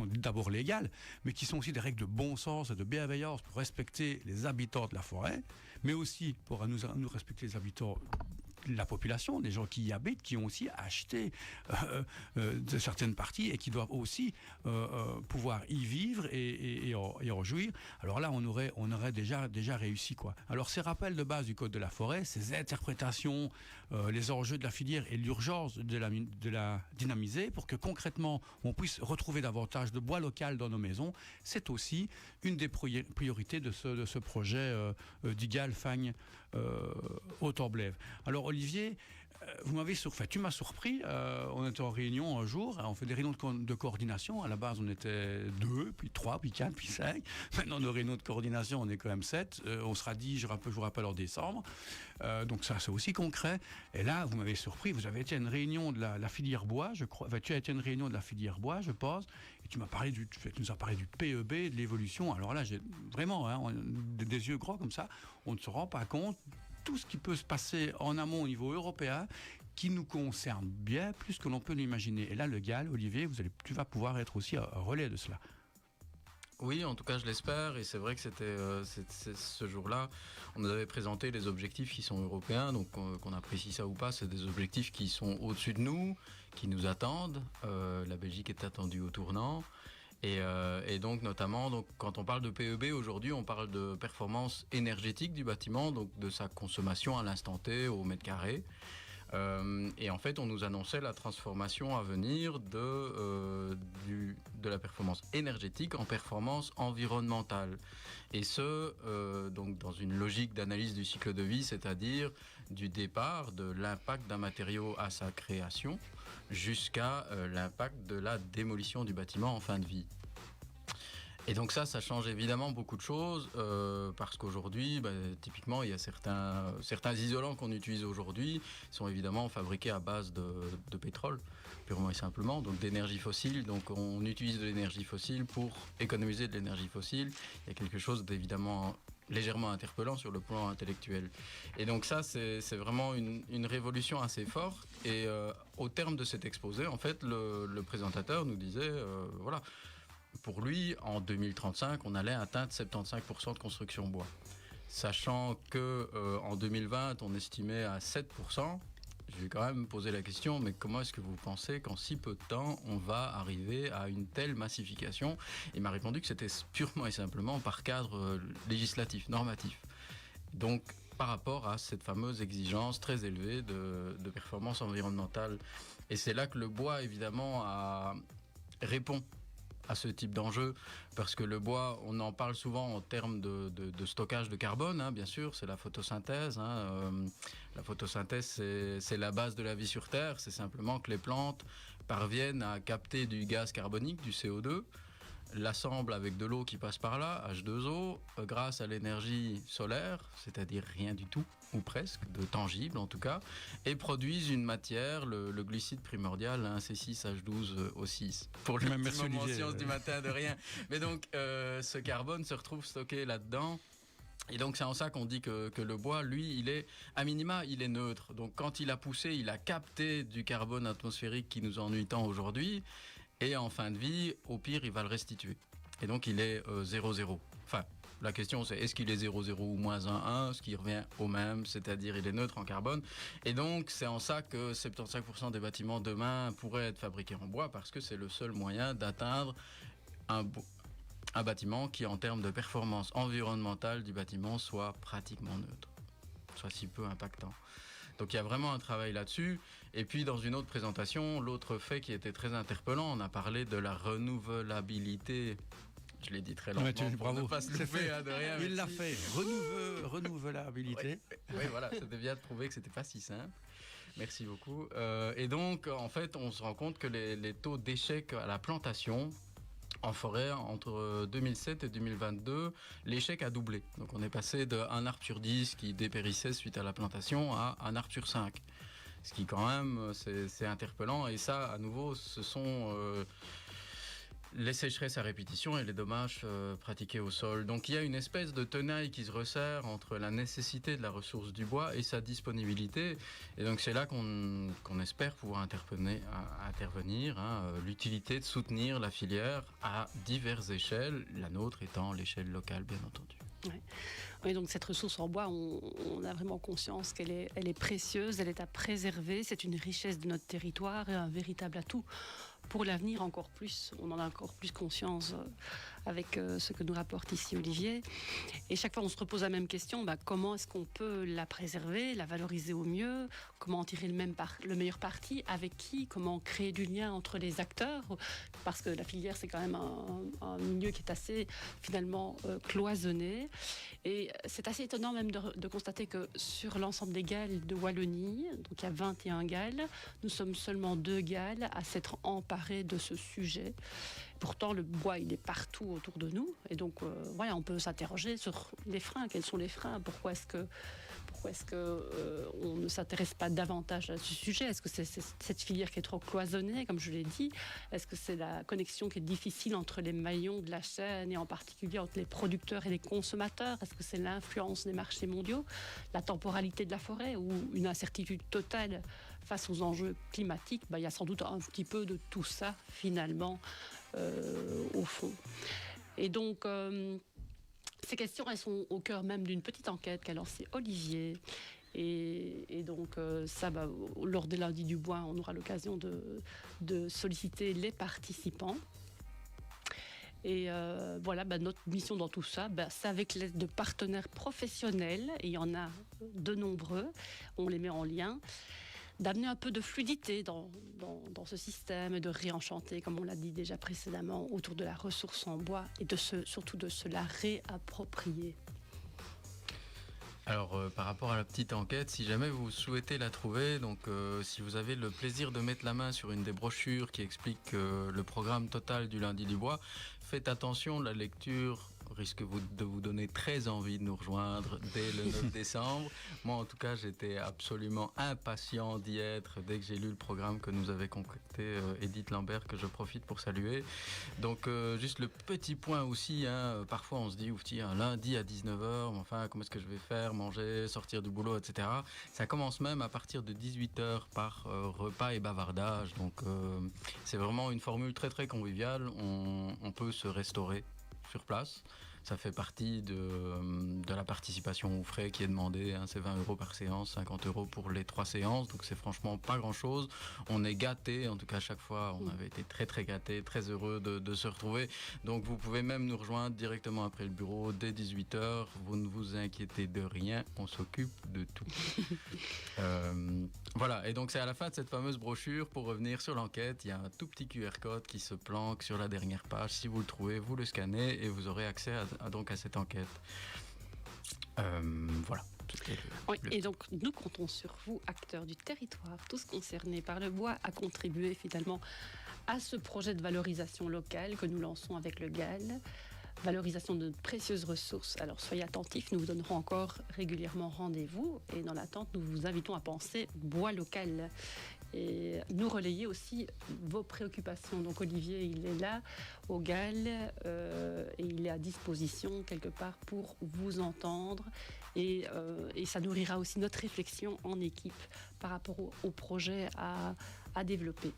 d'abord légales, mais qui sont aussi des règles de bon sens et de bienveillance pour respecter les habitants de la forêt, mais aussi pour nous respecter les habitants de la population, des gens qui y habitent, qui ont aussi acheté de certaines parties et qui doivent aussi pouvoir y vivre et en jouir. Alors là, on aurait déjà réussi, quoi. Alors ces rappels de base du code de la forêt, ces interprétations, les enjeux de la filière et l'urgence de la dynamiser pour que concrètement on puisse retrouver davantage de bois local dans nos maisons, c'est aussi une des priorités de ce projet d'Igal Fagne Haut-en-Blève. Alors Olivier, tu m'as surpris, on était en réunion un jour, on fait des réunions de coordination, à la base on était 2, puis 3, puis 4, puis 5, maintenant nos réunions de coordination on est quand même 7, on sera 10, je vous rappelle, en décembre, donc ça c'est aussi concret, et là vous m'avez surpris, vous avez été à une réunion de la filière bois, je crois, tu as été à une réunion de la filière bois je pense, et tu nous as parlé du PEB, de l'évolution, alors là j'ai vraiment des yeux grands comme ça, on ne se rend pas compte tout ce qui peut se passer en amont au niveau européen qui nous concerne bien plus que l'on peut l'imaginer. Et là, le GAL, Olivier, tu vas pouvoir être aussi un relais de cela. Oui, en tout cas, je l'espère. Et c'est vrai que c'était ce jour-là, on nous avait présenté les objectifs qui sont européens. Donc, qu'on apprécie ça ou pas, c'est des objectifs qui sont au-dessus de nous, qui nous attendent. La Belgique est attendue au tournant. Et donc notamment, quand on parle de PEB aujourd'hui, on parle de performance énergétique du bâtiment, donc de sa consommation à l'instant T au mètre carré. Et en fait, on nous annonçait la transformation à venir de la performance énergétique en performance environnementale. Et donc dans une logique d'analyse du cycle de vie, c'est-à-dire du départ de l'impact d'un matériau à sa création jusqu'à l'impact de la démolition du bâtiment en fin de vie. Et donc ça change évidemment beaucoup de choses parce qu'aujourd'hui, typiquement, il y a certains isolants qu'on utilise aujourd'hui sont évidemment fabriqués à base de pétrole, purement et simplement, donc d'énergie fossile. Donc on utilise de l'énergie fossile pour économiser de l'énergie fossile. Il y a quelque chose d'évidemment légèrement interpellant sur le plan intellectuel. Et donc ça, c'est vraiment une révolution assez forte. Et au terme de cet exposé, en fait, le présentateur nous disait, voilà, pour lui, en 2035, on allait atteindre 75% de construction bois. Sachant qu'en 2020, on estimait à 7%, je vais quand même poser la question, mais comment est-ce que vous pensez qu'en si peu de temps, on va arriver à une telle massification ? Il m'a répondu que c'était purement et simplement par cadre législatif, normatif. Donc, par rapport à cette fameuse exigence très élevée de performance environnementale. Et c'est là que le bois, évidemment, répond à ce type d'enjeu, parce que le bois, on en parle souvent en termes de stockage de carbone, bien sûr, c'est la photosynthèse. La photosynthèse, c'est la base de la vie sur Terre, c'est simplement que les plantes parviennent à capter du gaz carbonique, du CO2, l'assemblent avec de l'eau qui passe par là, H2O, grâce à l'énergie solaire, c'est-à-dire rien du tout, ou presque, de tangible en tout cas, et produisent une matière, le glucide primordial, C6H12O6, pour le petit moment science du matin de rien. Mais donc, ce carbone se retrouve stocké là-dedans. Et donc c'est en ça qu'on dit que le bois, lui, il est, à minima, il est neutre. Donc quand il a poussé, il a capté du carbone atmosphérique qui nous ennuie tant aujourd'hui, et en fin de vie, au pire, il va le restituer. Et donc il est 0,0. Enfin, la question c'est est-ce qu'il est 0,0 ou moins 1,1, ce qui revient au même, c'est-à-dire il est neutre en carbone. Et donc c'est en ça que 75% des bâtiments demain pourraient être fabriqués en bois, parce que c'est le seul moyen d'atteindre un bâtiment qui, en termes de performance environnementale du bâtiment, soit pratiquement neutre, soit si peu impactant. Donc il y a vraiment un travail là-dessus. Et puis dans une autre présentation, l'autre fait qui était très interpellant, on a parlé de la renouvelabilité Je l'ai dit très lentement. Bravo. Ne pas se louper, de rien. Il l'a fait. Renouvelabilité. Oui, voilà, c'était bien de prouver que c'était pas si simple. Merci beaucoup. Et donc, en fait, on se rend compte que les taux d'échec à la plantation en forêt, entre 2007 et 2022, l'échec a doublé. Donc on est passé de 1 arbre sur 10 qui dépérissait suite à la plantation à 1 arbre sur 5. Ce qui quand même, c'est interpellant. Et ça, à nouveau, ce sont les sécheresses à répétition et les dommages pratiqués au sol. Donc il y a une espèce de tenaille qui se resserre entre la nécessité de la ressource du bois et sa disponibilité. Et donc c'est là qu'on espère pouvoir intervenir, l'utilité de soutenir la filière à diverses échelles, la nôtre étant l'échelle locale bien entendu. Ouais. Oui, donc cette ressource en bois, on a vraiment conscience qu'elle est précieuse, elle est à préserver, c'est une richesse de notre territoire et un véritable atout pour l'avenir encore plus. On en a encore plus conscience avec ce que nous rapporte ici Olivier. Et chaque fois, on se repose la même question, comment est-ce qu'on peut la préserver, la valoriser au mieux, comment en tirer le meilleur parti, avec qui, comment créer du lien entre les acteurs, parce que la filière, c'est quand même un milieu qui est assez, finalement, cloisonné. Et c'est assez étonnant même de constater que sur l'ensemble des GAL de Wallonie, donc il y a 21 GAL, nous sommes seulement 2 GAL à s'être emparés de ce sujet. Pourtant, le bois, il est partout autour de nous. Et donc, voilà, on peut s'interroger sur les freins. Quels sont les freins ? Pourquoi est-ce que on ne s'intéresse pas davantage à ce sujet ? Est-ce que c'est cette filière qui est trop cloisonnée, comme je l'ai dit ? Est-ce que c'est la connexion qui est difficile entre les maillons de la chaîne et en particulier entre les producteurs et les consommateurs ? Est-ce que c'est l'influence des marchés mondiaux, la temporalité de la forêt ou une incertitude totale face aux enjeux climatiques ? Il y a sans doute un petit peu de tout ça, finalement, au fond. Et donc... ces questions, elles sont au cœur même d'une petite enquête qu'a lancée Olivier. Et donc, lors des lundis du bois, on aura l'occasion de solliciter les participants. Et notre mission dans tout ça, c'est avec l'aide de partenaires professionnels, et il y en a de nombreux, on les met en lien, d'amener un peu de fluidité dans ce système et de réenchanter, comme on l'a dit déjà précédemment, autour de la ressource en bois et surtout de se la réapproprier. Alors, par rapport à la petite enquête, si jamais vous souhaitez la trouver, donc si vous avez le plaisir de mettre la main sur une des brochures qui explique le programme total du lundi du bois, faites attention, la lecture risque de vous donner très envie de nous rejoindre dès le 9 décembre. Moi, en tout cas, j'étais absolument impatient d'y être dès que j'ai lu le programme que nous avait concocté Edith Lambert, que je profite pour saluer. Donc, juste le petit point aussi, parfois on se dit, un lundi à 19h, enfin, comment est-ce que je vais faire, manger, sortir du boulot, etc. Ça commence même à partir de 18h par repas et bavardage. Donc, c'est vraiment une formule très, très conviviale. On peut se restaurer sur place. Ça fait partie de la participation aux frais qui est demandée. C'est 20 € par séance, 50 € pour les 3 séances. Donc c'est franchement pas grand-chose. On est gâtés, en tout cas à chaque fois, on avait été très très gâtés, très heureux de se retrouver. Donc vous pouvez même nous rejoindre directement après le bureau dès 18h. Vous ne vous inquiétez de rien, on s'occupe de tout. Voilà, et donc c'est à la fin de cette fameuse brochure, pour revenir sur l'enquête, il y a un tout petit QR code qui se planque sur la dernière page. Si vous le trouvez, vous le scannez et vous aurez accès à cette enquête. Voilà. Oui, et donc nous comptons sur vous, acteurs du territoire, tous concernés par le bois, à contribuer finalement à ce projet de valorisation locale que nous lançons avec le GAL. Valorisation de précieuses ressources. Alors soyez attentifs, nous vous donnerons encore régulièrement rendez-vous, et dans l'attente, nous vous invitons à penser bois local et nous relayer aussi vos préoccupations. Donc Olivier, il est là au GAL et il est à disposition quelque part pour vous entendre, et ça nourrira aussi notre réflexion en équipe par rapport au projet à développer.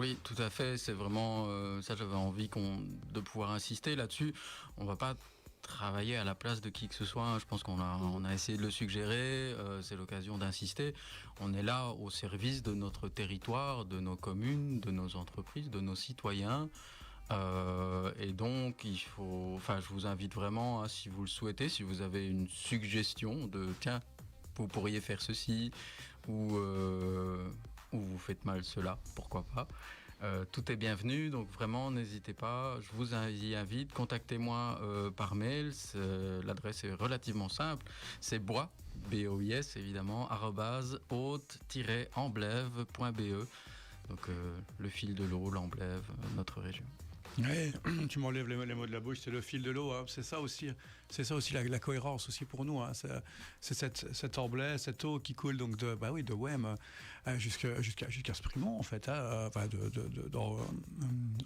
Oui, tout à fait. C'est vraiment ça, j'avais envie de pouvoir insister là-dessus. On ne va pas travailler à la place de qui que ce soit. Je pense qu'on a essayé de le suggérer. C'est l'occasion d'insister. On est là au service de notre territoire, de nos communes, de nos entreprises, de nos citoyens. Et donc, je vous invite vraiment, si vous le souhaitez, si vous avez une suggestion de « tiens, vous pourriez faire ceci » ou vous faites mal cela, pourquoi pas. Tout est bienvenu, donc vraiment n'hésitez pas, je vous y invite, contactez-moi par mail, l'adresse est relativement simple, c'est bois, B-O-I-S évidemment, @haute-amblève.be, donc le fil de l'eau, l'Amblève, notre région. Ouais, tu m'enlèves les mots de la bouche, c'est le fil de l'eau, hein. C'est ça aussi la cohérence aussi pour nous, hein. C'est cette Amblève, cette eau qui coule donc de Wem jusqu'à Sprimont en fait, hein,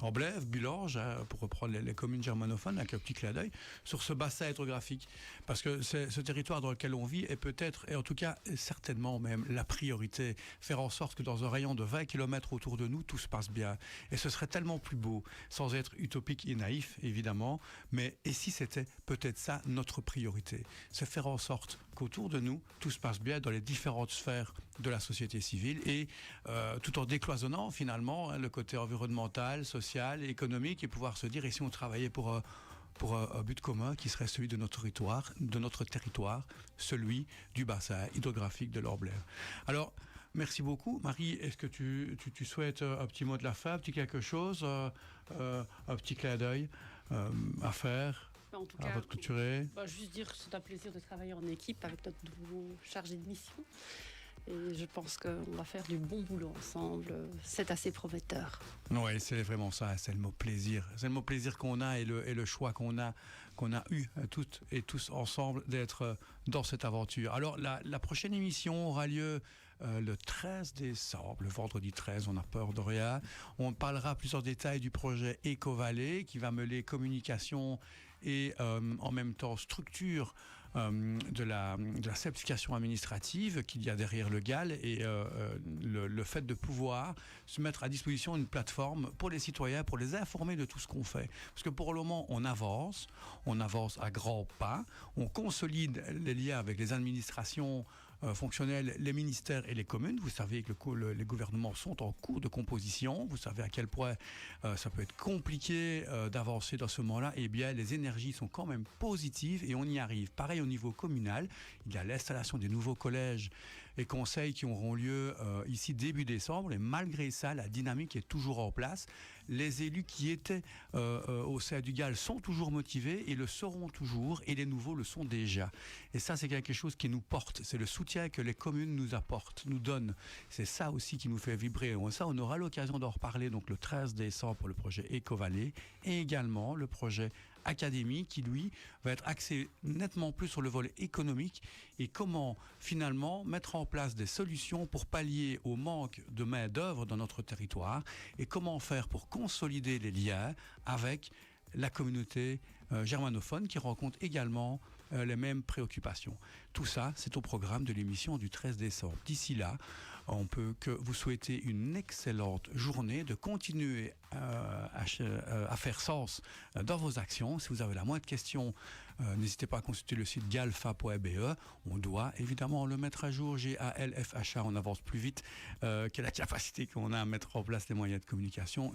Amblève, Bulange, hein, pour reprendre les communes germanophones avec un petit clin d'œil sur ce bassin hydrographique, parce que ce territoire dans lequel on vit est peut-être, et en tout cas certainement même la priorité, faire en sorte que dans un rayon de 20 km autour de nous tout se passe bien, et ce serait tellement plus beau, sans être utopique et naïf évidemment, mais et si c'était peut-être ça notre priorité, c'est faire en sorte qu'autour de nous tout se passe bien dans les différentes sphères de la société civile, et tout en décloisonnant finalement, hein, le côté environnemental, social et économique, et pouvoir se dire, et si on travaillait pour un but commun qui serait celui de notre territoire, celui du bassin hydrographique de l'Amblève. Alors merci beaucoup. Marie, est-ce que tu souhaites un petit mot de la fin, un petit quelque chose, un petit clin d'œil à faire? En tout cas, votre clôturer. Juste dire que c'est un plaisir de travailler en équipe avec notre nouveau chargé de mission. Et je pense qu'on va faire du bon boulot ensemble. C'est assez prometteur. Oui, c'est vraiment ça, c'est le mot plaisir. C'est le mot plaisir qu'on a et le choix qu'on a eu toutes et tous ensemble d'être dans cette aventure. Alors la prochaine émission aura lieu le 13 décembre, le vendredi 13, on a peur de rien. On parlera plusieurs détails du projet Éco-Vallée qui va mêler communication et en même temps structure de la simplification administrative qu'il y a derrière le GAL, et le fait de pouvoir se mettre à disposition d'une plateforme pour les citoyens, pour les informer de tout ce qu'on fait. Parce que pour le moment, on avance à grands pas, on consolide les liens avec les administrations fonctionnels, les ministères et les communes. Vous savez que les gouvernements sont en cours de composition. Vous savez à quel point ça peut être compliqué d'avancer dans ce moment-là. Eh bien, les énergies sont quand même positives et on y arrive. Pareil au niveau communal, il y a l'installation des nouveaux collèges et conseils qui auront lieu ici début décembre. Et malgré ça, la dynamique est toujours en place. Les élus qui étaient au sein du GAL sont toujours motivés et le seront toujours, et les nouveaux le sont déjà. Et ça, c'est quelque chose qui nous porte. C'est le soutien que les communes nous apportent, nous donnent. C'est ça aussi qui nous fait vibrer. Ça, on aura l'occasion d'en reparler donc le 13 décembre pour le projet Éco-Vallée, et également le projet Académie qui, lui, va être axé nettement plus sur le volet économique et comment finalement mettre en place des solutions pour pallier au manque de main-d'œuvre dans notre territoire, et comment faire pour consolider les liens avec la communauté germanophone qui rencontre également les mêmes préoccupations. Tout ça, c'est au programme de l'émission du 13 décembre. D'ici là, on peut que vous souhaiter une excellente journée, de continuer à faire sens dans vos actions. Si vous avez la moindre question, n'hésitez pas à consulter le site galfa.be. On doit évidemment le mettre à jour. GALFHA, on avance plus vite que la capacité qu'on a à mettre en place les moyens de communication.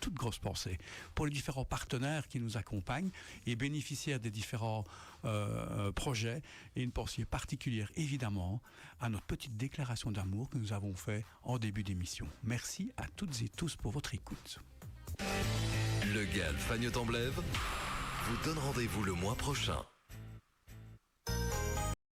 Toute grosse pensée pour les différents partenaires qui nous accompagnent et bénéficiaires des différents projets, et une pensée particulière évidemment à notre petite déclaration d'amour que nous avons fait en début d'émission. Merci à toutes et tous pour votre écoute. Le GAL Fagnotte-Amblève vous donne rendez-vous le mois prochain.